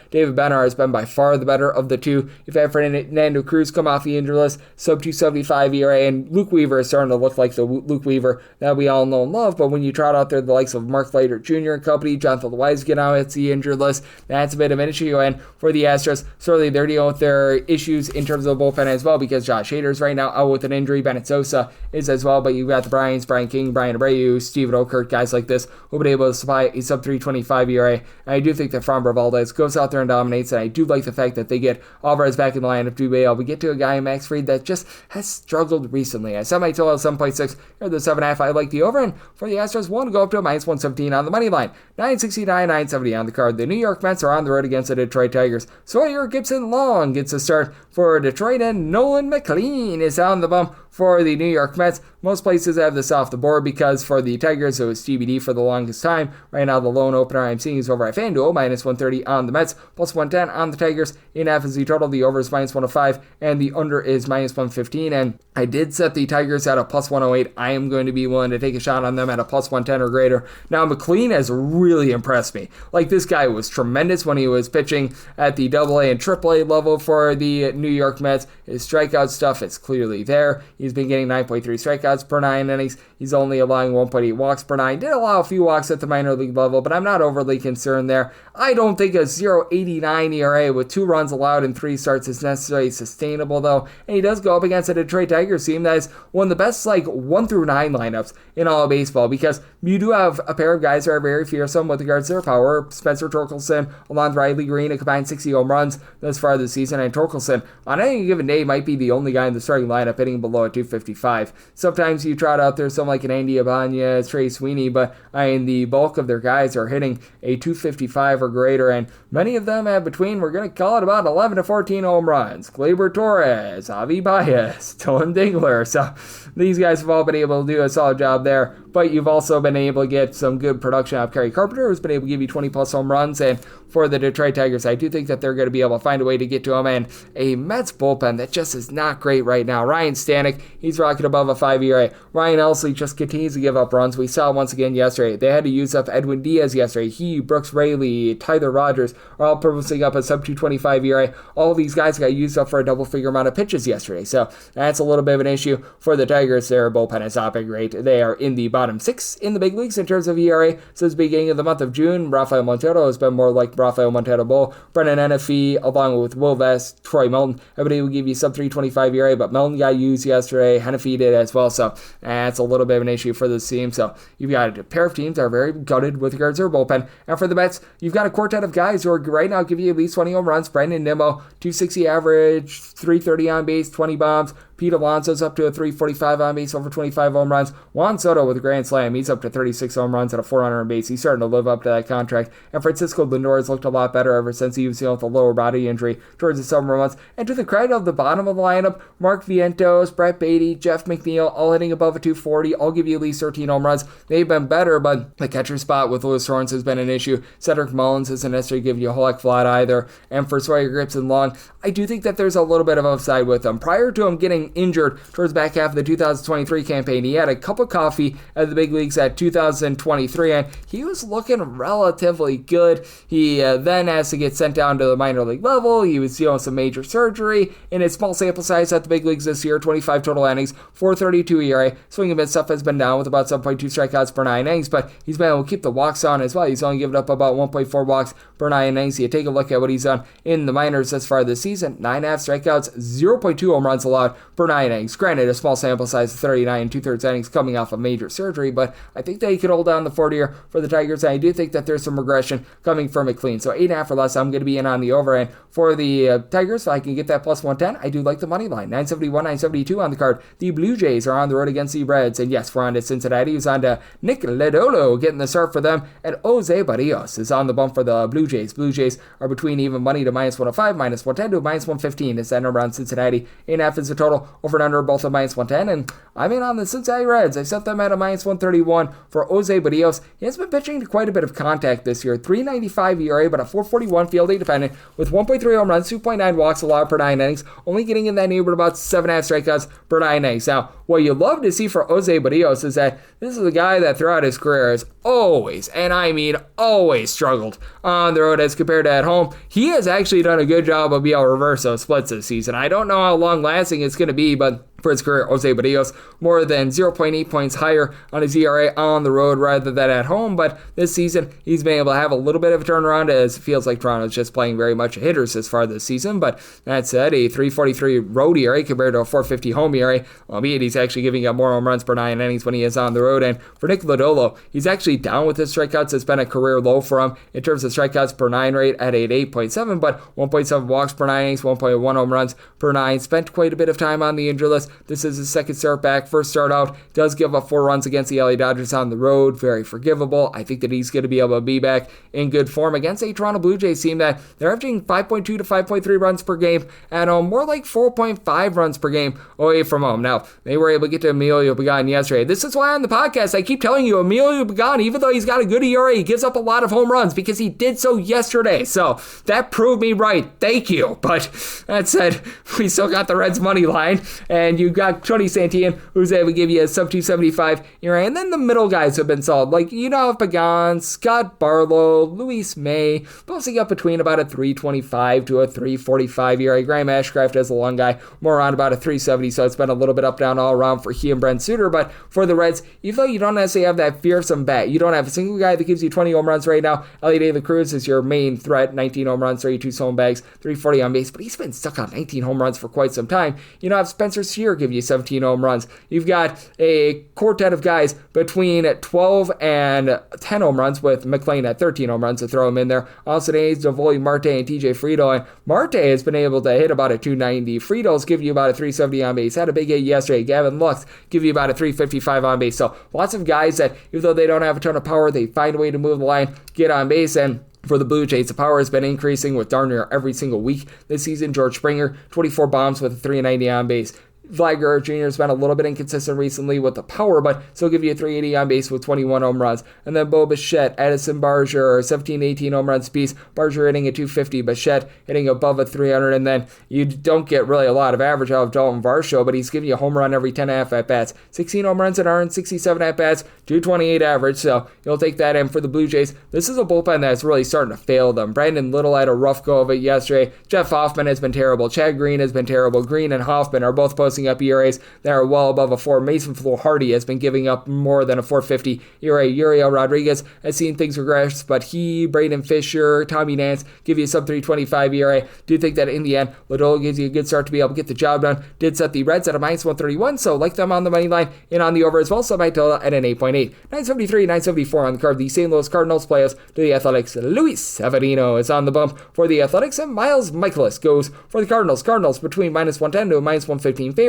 has been by far the better of the two. You've had Fernando Cruz come off the injury list, sub 275 ERA, and Luke Weaver is starting to look like the Luke Weaver that we all know and love, but when you trot out there the likes of Mark Leiter Jr. and company, Jonathan Wise get out at the injured list, that's a bit of an issue. And for the Astros, certainly they're dealing with their issues in terms of the bullpen as well, because Josh Hader's right now out with an injury, Bennett Sosa is as well, but you've got the Bryans, Brian King, Brian Abreu, Steven Okert, guys like this who've been able to supply a sub 325 ERA. And I do think that Framber Valdez goes out there and dominates, and I do like the fact that they get Alvarez back in the lineup to be able to get to a guy in Max Fried that just has struggled recently. I set my total at 7.6, here the 7.5. I like the over, and for the Astros, one to go up to a -117 on the money line. 969, 970 on the card. The New York Mets are on the road against the Detroit Tigers. Sawyer Gibson Long gets a start for Detroit, and Nolan McLean is on the bump for the New York Mets. Most places have this off the board because for the Tigers, it was TBD for the longest time. Right now, the lone opener I'm seeing is over at FanDuel, -130 on the Mets, +110 on the Tigers. In half is the total. The over is -105, and the under is -115. And I did set the Tigers at a +108. I am going to be willing to take a shot on them at a +110 or greater. Now, McLean has really impressed me. Like, this guy was tremendous when he was pitching at the AA and AAA level for the New York Mets. His strikeout stuff is clearly there. He's been getting 9.3 strikeouts per 9 innings. He's only allowing 1.8 walks per 9. Did allow a few walks at the minor league level, but I'm not overly concerned there. I don't think a 0.89 ERA with 2 runs allowed in 3 starts is necessarily sustainable, though. And he does go up against a Detroit Tigers team that is one of the best, 1 through 9 lineups in all of baseball, because you do have a pair of guys that are very fearsome with regards to their power. Spencer Torkelson, along with Riley Green, a combined 60 home runs thus far this season, and Torkelson, on any given day, might be the only guy in the starting lineup hitting below a 255. Sub sometimes you trot out there someone like an Andy Ibanez, Trey Sweeney, but the bulk of their guys are hitting a 255 or greater, and many of them have between, we're going to call it about 11 to 14 home runs. Gleyber Torres, Javi Baez, Dylan Dingler. So these guys have all been able to do a solid job there, but you've also been able to get some good production out of Kerry Carpenter, who's been able to give you 20-plus home runs, and for the Detroit Tigers, I do think that they're going to be able to find a way to get to him, and a Mets bullpen that just is not great right now. Ryan Stanek, he's rocking above a 5 ERA. Ryan Elsley just continues to give up runs. We saw once again yesterday. They had to use up Edwin Diaz yesterday. He, Brooks Raley, Tyler Rogers are all posting up a sub-225 ERA. All these guys got used up for a double-figure amount of pitches yesterday, so that's a little bit of an issue for the Tigers. Their bullpen has not been great. They are in the bottom 6 in the big leagues in terms of ERA since the beginning of the month of June. Rafael Montero has been more like Rafael Montero Bull. Brennan Ennefe, along with Will Vest, Troy Milton, everybody will give you sub-325 ERA, but Milton got used yesterday. Hennefy did as well, so that's a little bit of an issue for this team. So you've got a pair of teams that are very gutted with regards to their bullpen. And for the Mets, you've got a quartet of guys who are right now giving you at least 20 home runs. Brandon Nimmo, 260 average, 330 on base, 20 bombs. Pete Alonso's up to a 345 on base, over 25 home runs. Juan Soto with a grand slam. He's up to 36 home runs at a 400 on base. He's starting to live up to that contract. And Francisco Lindor has looked a lot better ever since he was dealing with a lower body injury towards the summer months. And to the credit of the bottom of the lineup, Mark Vientos, Brett Beatty, Jeff McNeil, all hitting above a 240. All give you at least 13 home runs. They've been better, but the catcher spot with Lewis Torrance has been an issue. Cedric Mullins isn't necessarily giving you a whole heck of a lot either. And for Sawyer Gibson Long, I do think that there's a little bit of upside with him. Prior to him getting injured towards the back half of the 2023 campaign, he had a cup of coffee at the big leagues at 2023, and he was looking relatively good. He then has to get sent down to the minor league level. He was dealing with some major surgery in his small sample size at the big leagues this year. 25 total innings, 4.32 ERA. Swing and miss stuff has been down with about 7.2 strikeouts per 9 innings, but he's been able to keep the walks on as well. He's only given up about 1.4 walks per 9 innings. You take a look at what he's done in the minors thus far this season. 9.5 strikeouts, 0.2 home runs allowed per 9 innings. Granted, a small sample size of 39 2/3 innings coming off of major surgery, but I think that he could hold down the fort here for the Tigers, and I do think that there's some regression coming from McLean. So 8.5 or less, I'm going to be in on the over. And for the Tigers, if I can get that plus 110, I do like the money line. 971, 972 on the card. The Blue Jays are on the road against the Reds, and yes, we're on to Cincinnati, who's on to Nick Lodolo getting the start for them, and Jose Barrios is on the bump for the Blue Jays. Blue Jays are between even money to minus 105, minus 110 to minus 115. It's that number on Cincinnati. 8.5 is the total. Over and under both at minus 110, and I'm in on the Cincinnati Reds. I set them at a minus 131 for Jose Barrios. He has been pitching to quite a bit of contact this year. 3.95 ERA, but a 4.41 field independent with 1.3 home runs, 2.9 walks allowed per 9 innings, only getting in that neighborhood about 7.5 strikeouts per 9 innings. Now, what you love to see for Jose Barrios is that this is a guy that throughout his career has always, and I mean always, struggled on the road as compared to at home. He has actually done a good job of being able to reverse those splits this season. I don't know how long lasting it's going to be, but for his career, Jose Barrios more than 0.8 points higher on his ERA on the road rather than at home, but this season he's been able to have a little bit of a turnaround as it feels like Toronto's just playing very much hitters as far this season. But that said, a 3.43 road ERA compared to a 4.50 home ERA, albeit he's actually giving up more home runs per 9 innings when he is on the road. And for Nick Lodolo, he's actually down with his strikeouts. It's been a career low for him in terms of strikeouts per 9 rate at 8.7, but 1.7 walks per 9 innings, 1.1 home runs per 9. Spent quite a bit of time on the injury list. This is his second start back. First start out, does give up 4 runs against the LA Dodgers on the road. Very forgivable. I think that he's going to be able to be back in good form against a Toronto Blue Jays team that they're averaging 5.2 to 5.3 runs per game at home, more like 4.5 runs per game away from home. Now, they were able to get to Emilio Pagan yesterday. This is why on the podcast I keep telling you, Emilio Pagan, even though he's got a good ERA, he gives up a lot of home runs because he did so yesterday. So that proved me right. Thank you. But that said, we still got the Reds money line, and you got Tony Santillan, who's able to give you a sub-275 ERA, and then the middle guys have been solid, like Pagan, Scott Barlow, Luis May, posting up between about a 3.25 to a 3.45 ERA. Graham Ashcraft as a long guy, more around about a 3.70, so it's been a little bit up down all around for he and Brent Suter. But for the Reds, even though you don't necessarily have that fearsome bat, you don't have a single guy that gives you 20 home runs right now. Elliot De La Cruz is your main threat, 19 home runs, 32 stolen bags, 340 on base, but he's been stuck on 19 home runs for quite some time. You don't have Spencer Steer Steer give you 17 home runs. You've got a quartet of guys between 12 and 10 home runs, with McLean at 13 home runs to throw him in there. Austin Hayes, Davoli, Marte, and TJ Friedel. And Marte has been able to hit about a 290. Friedel's give you about a 370 on base. Had a big hit yesterday. Gavin Lux give you about a 355 on base. So lots of guys that, even though they don't have a ton of power, they find a way to move the line, get on base. And for the Blue Jays, the power has been increasing with darn near every single week this season. George Springer, 24 bombs with a 390 on base. Vlad Guerrero Jr. has been a little bit inconsistent recently with the power, but still give you a 380 on base with 21 home runs. And then Bo Bichette, Addison Barger, 17, 18 home runs apiece. Barger hitting a 250, Bichette hitting above a 300, and then you don't get really a lot of average out of Dalton Varsho, but he's giving you a home run every 10.5 at-bats. 16 home runs and earned, 67 at-bats, 228 average, so you'll take that in for the Blue Jays. This is a bullpen that's really starting to fail them. Brandon Little had a rough go of it yesterday. Jeff Hoffman has been terrible. Chad Green has been terrible. Green and Hoffman are both posting up ERAs that are well above a 4. Mason Flo-Hardy has been giving up more than a 4.50 ERA. Uriel Rodriguez has seen things regress, but he, Braden Fisher, Tommy Nance give you a sub-325 ERA. Do think that in the end, Lodolo gives you a good start to be able to get the job done. Did set the Reds at a -131, so like them on the money line and on the over as well. So my total at an 8.8. 973, 974 on the card. The St. Louis Cardinals playoffs to the Athletics. Luis Severino is on the bump for the Athletics, and Miles Michaelis goes for the Cardinals. Cardinals between -110 to a -115 favorites.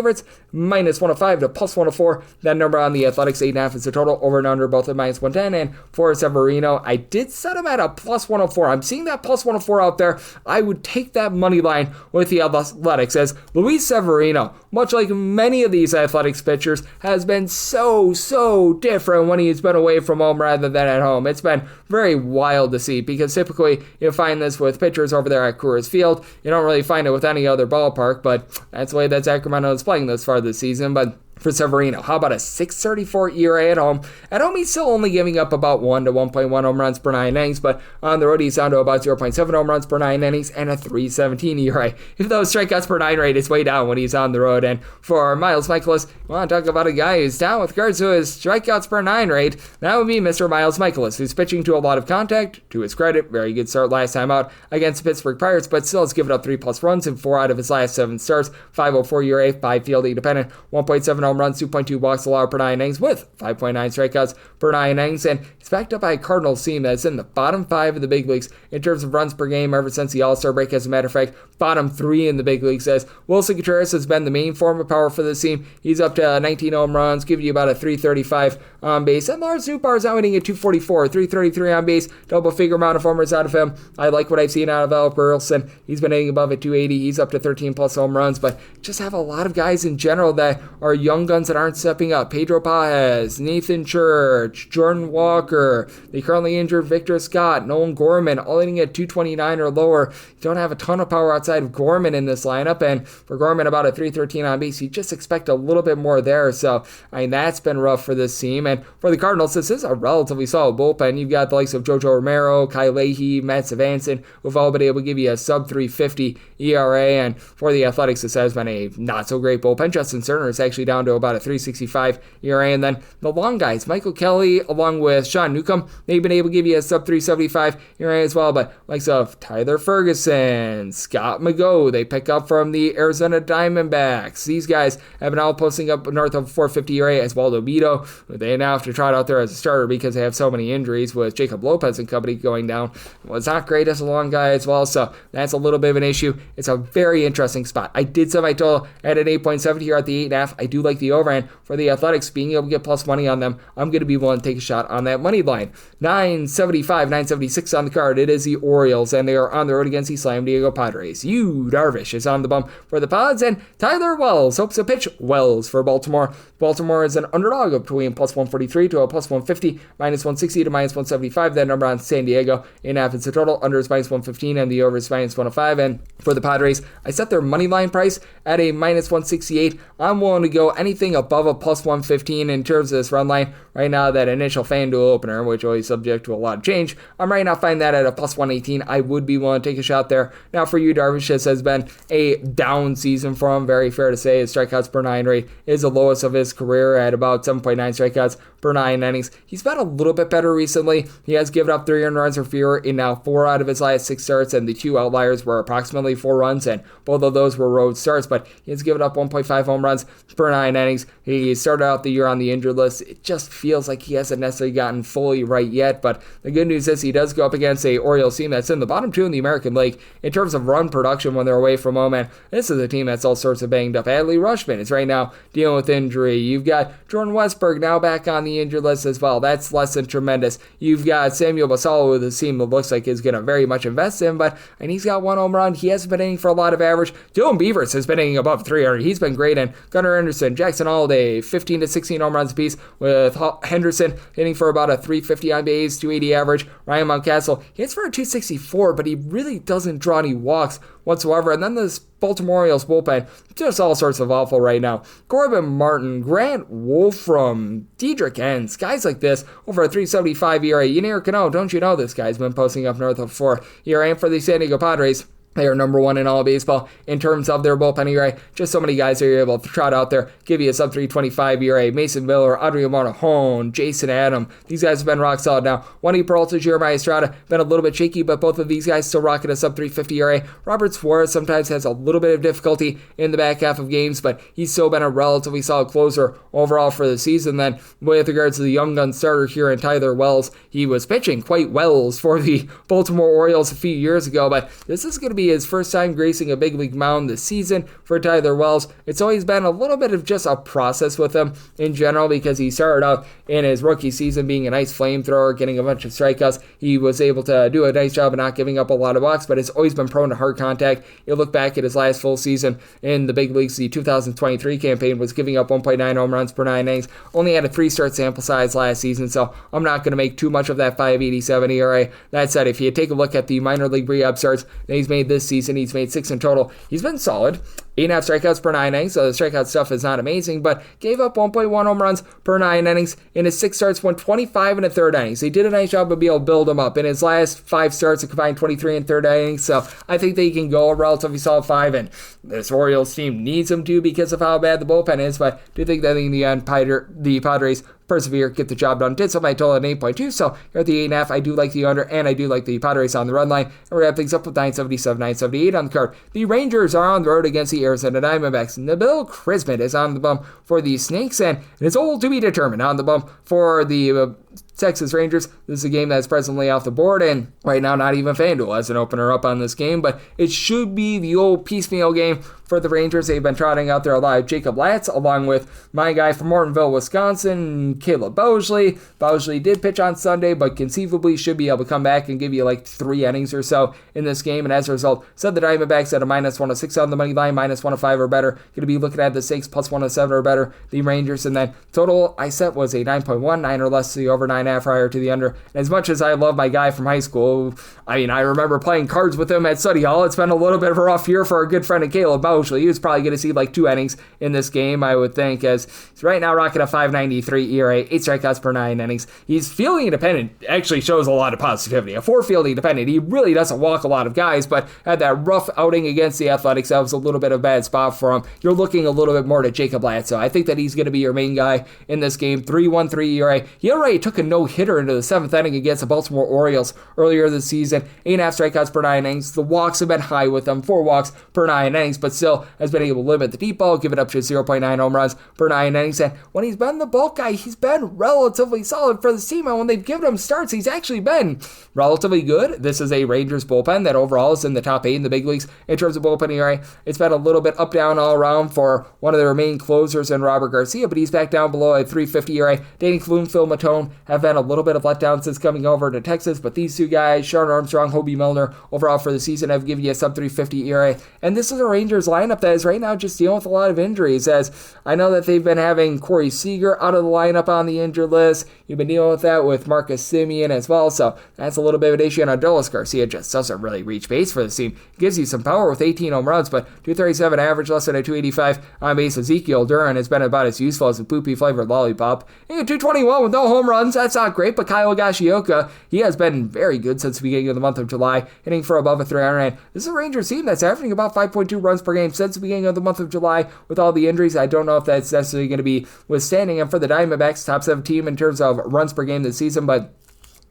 -105 to +104. That number on the Athletics, 8.5 is the total. Over and under both at -110. And for Severino, I did set him at a +104. I'm seeing that +104 out there. I would take that money line with the Athletics, as Luis Severino, much like many of these Athletics pitchers, has been so different when he's been away from home rather than at home. It's been very wild to see, because typically you find this with pitchers over there at Coors Field. You don't really find it with any other ballpark, but that's the way that Sacramento is playing this far this season. But for Severino, how about a 6.34 ERA at home? At home, he's still only giving up about 1 to 1.1 home runs per 9 innings, but on the road, he's down to about 0.7 home runs per 9 innings and a 3.17 ERA. Even though strikeouts per 9 rate is way down when he's on the road. And for Miles Michaelis, you want to talk about a guy who's down with regards to his strikeouts per 9 rate, that would be Mr. Miles Michaelis, who's pitching to a lot of contact. To his credit, very good start last time out against the Pittsburgh Pirates, but still has given up 3+ runs in 4 out of his last 7 starts. 5.04 ERA, 5 fielding dependent, 1.7 home runs, 2.2 walks allowed per 9 innings, with 5.9 strikeouts per 9 innings, and it's backed up by a Cardinals team that's in the bottom 5 of the big leagues in terms of runs per game ever since the All-Star break. As a matter of fact, bottom 3 in the big leagues, as Wilson Contreras has been the main form of power for this team. He's up to 19 home runs, giving you about a 335 on base, and Lawrence Nootbaar is now hitting at 244, 333 on base, double-figure amount of homers out of him. I like what I've seen out of Alec Burleson. He's been hitting above at 280. He's up to 13+ home runs, but just have a lot of guys in general that are young guns that aren't stepping up. Pedro Paez, Nathan Church, Jordan Walker, the currently injured Victor Scott, Nolan Gorman, all hitting at 229 or lower. You don't have a ton of power outside of Gorman in this lineup, and for Gorman, about a 313 on base. You just expect a little bit more there, so I mean, that's been rough for this team. And for the Cardinals, this is a relatively solid bullpen. You've got the likes of Jojo Romero, Kyle Leahy, Matt Savanson, who've all been able to give you a sub-350 ERA, and for the Athletics, this has been a not-so-great bullpen. Justin Turner is actually down to about a 365 ERA, and then the long guys, Michael Kelly along with Sean Newcomb, they've been able to give you a sub-375 ERA as well, but likes of Tyler Ferguson, Scott McGough, they pick up from the Arizona Diamondbacks. These guys have been all posting up north of 450 ERA, as Waldo Vito, they now have to trot out there as a starter because they have so many injuries with Jacob Lopez and company going down. Well, it's not great as a long guy as well, so that's a little bit of an issue. It's a very interesting spot. I did set my total at an 8.7 here at the 8.5. I do like the overhand for the Athletics being able to get plus money on them. I'm going to be willing to take a shot on that money line. 975, 976 on the card. It is the Orioles, and they are on the road against the San Diego Padres. Yu Darvish is on the bump for the Pods, and Tyler Wells hopes to pitch Wells for Baltimore. Baltimore is an underdog of between plus 143 to a plus 150, minus 160 to minus 175. That number on San Diego. 8.5 is the total. Under is minus 115, and the over is minus 105. And for the Padres, I set their money line price at a minus 168. I'm willing to go anything above a plus 115 in terms of this run line. Right now, that initial FanDuel opener, which always subject to a lot of change, I'm right now finding that at a plus 118. I would be willing to take a shot there. Now for you, Darvish, this has been a down season for him. Very fair to say. His strikeouts per 9 rate is the lowest of his career at about 7.9 strikeouts per 9 innings. He's been a little bit better recently. He has given up 3 earned runs or fewer in now 4 out of his last 6 starts, and the 2 outliers were approximately 4 runs, and both of those were road starts, but he has given up 1.5 home runs per 9 innings. He started out the year on the injured list. It just feels like he hasn't necessarily gotten fully right yet, but the good news is he does go up against a Orioles team that's in the bottom 2 in the American League in terms of run production when they're away from home, and this is a team that's all sorts of banged up. Adley Rutschman is right now dealing with injury. You've got Jordan Westberg now back on the injured list as well. That's less than tremendous. You've got Samuel Basallo with a team that looks like is going to very much invest in, and he's got 1 home run. He hasn't been hitting for a lot of average. Dylan Beavers has been hitting above 300. He's been great, and Gunnar Henderson, Jackson Holiday, 15 to 16 home runs apiece, with Henderson hitting for about a 350 on base, 280 average. Ryan Mountcastle hits for a 264, but he really doesn't draw any walks whatsoever. And then this Baltimore Orioles bullpen, just all sorts of awful right now. Corbin Martin, Grant Wolfram, Diedrich Enns, guys like this, over a 3.75 ERA. Yennier Cano, don't you know this guy's been posting up north of 4 ERA. And for the San Diego Padres, they are number 1 in all of baseball in terms of their bullpen ERA. Just so many guys are able to trot out there, give you a sub 3.25 ERA. Mason Miller, Adrian Morejon, Jason Adam. These guys have been rock solid now. Juan Peralta, Jeremiah Estrada, been a little bit shaky, but both of these guys still rocking a sub 3.50 ERA. Robert Suarez sometimes has a little bit of difficulty in the back half of games, but he's still been a relatively solid closer overall for the season. Then, with regards to the young gun starter here in Tyler Wells, he was pitching quite well for the Baltimore Orioles a few years ago, but this is going to be his first time gracing a big league mound this season for Tyler Wells. It's always been a little bit of just a process with him in general because he started out in his rookie season being a nice flamethrower, getting a bunch of strikeouts. He was able to do a nice job of not giving up a lot of walks, but has always been prone to hard contact. You look back at his last full season in the big leagues, the 2023 campaign was giving up 1.9 home runs per 9 innings. Only had a 3-start sample size last season, so I'm not going to make too much of that 5.87 ERA. That said, if you take a look at the minor league rehab starts that he's made this season, he's made 6 in total. He's been solid. 8.5 strikeouts per 9 innings, so the strikeout stuff is not amazing, but gave up 1.1 home runs per 9 innings. In his 6 starts, went 25 in the third innings. He did a nice job of being able to build him up. In his last 5 starts, he combined 23 in third innings, so I think that he can go a relatively solid 5, and this Orioles team needs him to because of how bad the bullpen is, but I do think that in the end, the Padres persevere, get the job done. Did something I told at 8.2, so here at the 8.5, I do like the under, and I do like the Padres on the run line, and we're wrap things up with 977, 978 on the card. The Rangers are on the road against the Arizona Diamondbacks, and Nabil Crismet is on the bump for the Snakes, and it's all to be determined on the bump for the Texas Rangers. This is a game that's presently off the board, and right now not even FanDuel has an opener up on this game, but it should be the old piecemeal game for the Rangers. They've been trotting out there a lot of Jacob Latz, along with my guy from Mortonville, Wisconsin, Caleb Bosley. Bosley did pitch on Sunday, but conceivably should be able to come back and give you like 3 innings or so in this game, and as a result, set the Diamondbacks at a minus 106 on the money line, minus 105 or better. Going to be looking at the Snakes plus 107 or better, the Rangers, and then total I set was a 9.1, 9 or less to the over, 9.5 prior to the under. And as much as I love my guy from high school, I remember playing cards with him at study hall. It's been a little bit of a rough year for our good friend of Caleb Bosley. He was probably going to see like 2 innings in this game, I would think, as he's right now rocking a 5.93 ERA, 8 strikeouts per 9 innings. He's fielding independent, actually shows a lot of positivity. A 4 fielding independent. He really doesn't walk a lot of guys, but had that rough outing against the Athletics. That was a little bit of a bad spot for him. You're looking a little bit more to Jacob Latz, so I think that he's going to be your main guy in this game. 3.13 ERA. He already took a no-hitter into the 7th inning against the Baltimore Orioles earlier this season. 8.5 strikeouts per 9 innings. The walks have been high with him, 4 walks per 9 innings, but still has been able to limit the deep ball, give it up to 0.9 home runs per 9 innings. And when he's been the bulk guy, he's been relatively solid for this team. And when they've given him starts, he's actually been relatively good. This is a Rangers bullpen that overall is in the top 8 in the big leagues in terms of bullpen ERA. It's been a little bit up down all around for one of their main closers in Robert Garcia, but he's back down below a 3.50 ERA. Danny Kloon, Phil Matone have been a little bit of letdown since coming over to Texas, but these 2 guys, Sean Armstrong, Hobie Milner, overall for the season have given you a sub 3.50 ERA. And this is a Rangers lineup that is right now just dealing with a lot of injuries, as I know that they've been having Corey Seager out of the lineup on the injured list. You've been dealing with that with Marcus Semien as well, so that's a little bit of an issue. And Adolis Garcia just doesn't really reach base for this team. Gives you some power with 18 home runs, but 237 average, less than a 285 on base. Ezekiel Duran has been about as useful as a poopy flavored lollipop. And 221 with no home runs that's not great, but Kyle Higashioka, he has been very good since the beginning of the month of July, hitting for above a 300. This is a Rangers team that's averaging about 5.2 runs per game since the beginning of the month of July. With all the injuries, I don't know if that's necessarily going to be withstanding. And for the Diamondbacks, top 7 team in terms of runs per game this season, but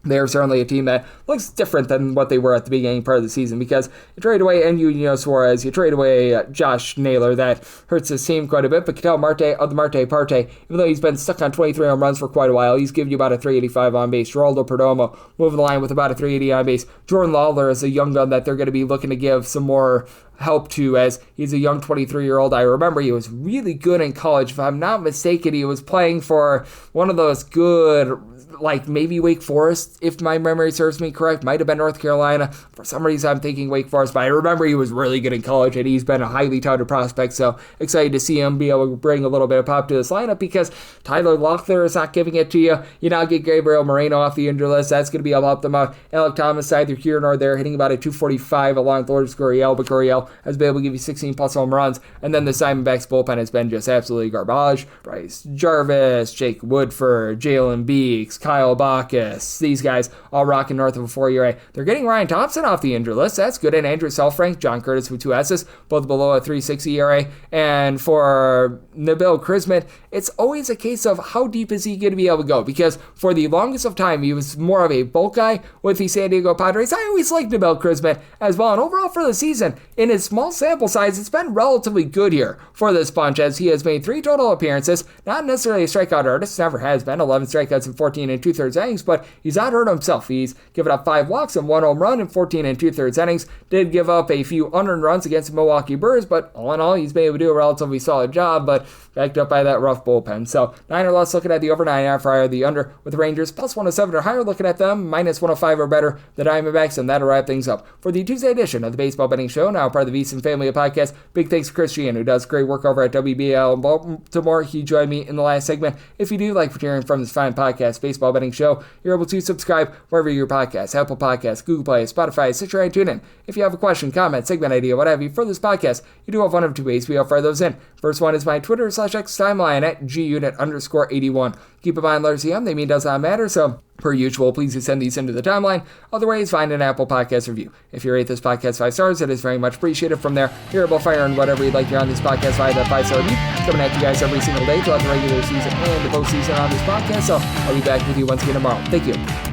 they're certainly a team that looks different than what they were at the beginning part of the season, because you trade away Eugenio Suarez, you trade away Josh Naylor. That hurts his team quite a bit. But Ketel Marte of the Marte Parte, even though he's been stuck on 23 home runs for quite a while, he's giving you about a 385 on base. Geraldo Perdomo moving the line with about a 380 on base. Jordan Lawler is a young gun that they're going to be looking to give some more help to, as he's a young 23-year-old. I remember he was really good in college. If I'm not mistaken, he was playing for one of those good, like maybe Wake Forest, if my memory serves me correct. Might have been North Carolina. For some reason, I'm thinking Wake Forest, but I remember he was really good in college, and he's been a highly touted prospect, so excited to see him be able to bring a little bit of pop to this lineup, because Tyler Loeffler is not giving it to you. You now get Gabriel Moreno off the injury list. That's going to be able to help them out. Alec Thomas, either here nor there, hitting about a 245 along with Lourdes Gurriel, but Gurriel has been able to give you 16-plus home runs, and then the Diamondbacks bullpen has been just absolutely garbage. Bryce Jarvis, Jake Woodford, Jalen Beeks, Kyle Bacchus, these guys all rocking north of a 4 ERA. They're getting Ryan Thompson off the injury list. That's good. And Andrew Selfrank, John Curtis with 2 S's, both below a 3.60 ERA. And for Nabil Krismet, it's always a case of how deep is he going to be able to go, because for the longest of time, he was more of a bulk guy with the San Diego Padres. I always liked Nabil Krismet as well. And overall for the season, in his small sample size, it's been relatively good here for this bunch, as he has made 3 total appearances. Not necessarily a strikeout artist, never has been. 11 strikeouts in 14 2/3 innings, but he's not hurt himself. He's given up 5 walks and 1 home run in 14 2/3 innings. Did give up a few unearned runs against the Milwaukee Brewers, but all in all, he's been able to do a relatively solid job, but backed up by that rough bullpen. So 9 or less, looking at the over 9.5 or higher, the under with the Rangers, plus 107 or higher, looking at them, minus 105 or better, the Diamondbacks, and that'll wrap things up for the Tuesday edition of the Baseball Betting Show, now part of the VSiN family of podcasts. Big thanks to Chris Cichon, who does great work over at WBAL in Baltimore. He joined me in the last segment. If you do like hearing from this fine podcast, Baseball Betting Show, you're able to subscribe wherever your podcasts, Apple Podcasts, Google Play, Spotify, Stitcher, and TuneIn. If you have a question, comment, segment idea, what have you, for this podcast, you do have one of 2 ways we offer those in. First one is my Twitter/X timeline at @GUnit_81. Keep in mind, letters EM, they mean does not matter, so per usual, please do send these into the timeline. Other ways, find an Apple Podcast review. If you rate this podcast 5 stars, it is very much appreciated. From there, you're able to fire on whatever you'd like to hear on this podcast via that 5-star review. Coming at you guys every single day throughout the regular season and the postseason on this podcast, so I'll be back with you once again tomorrow. Thank you.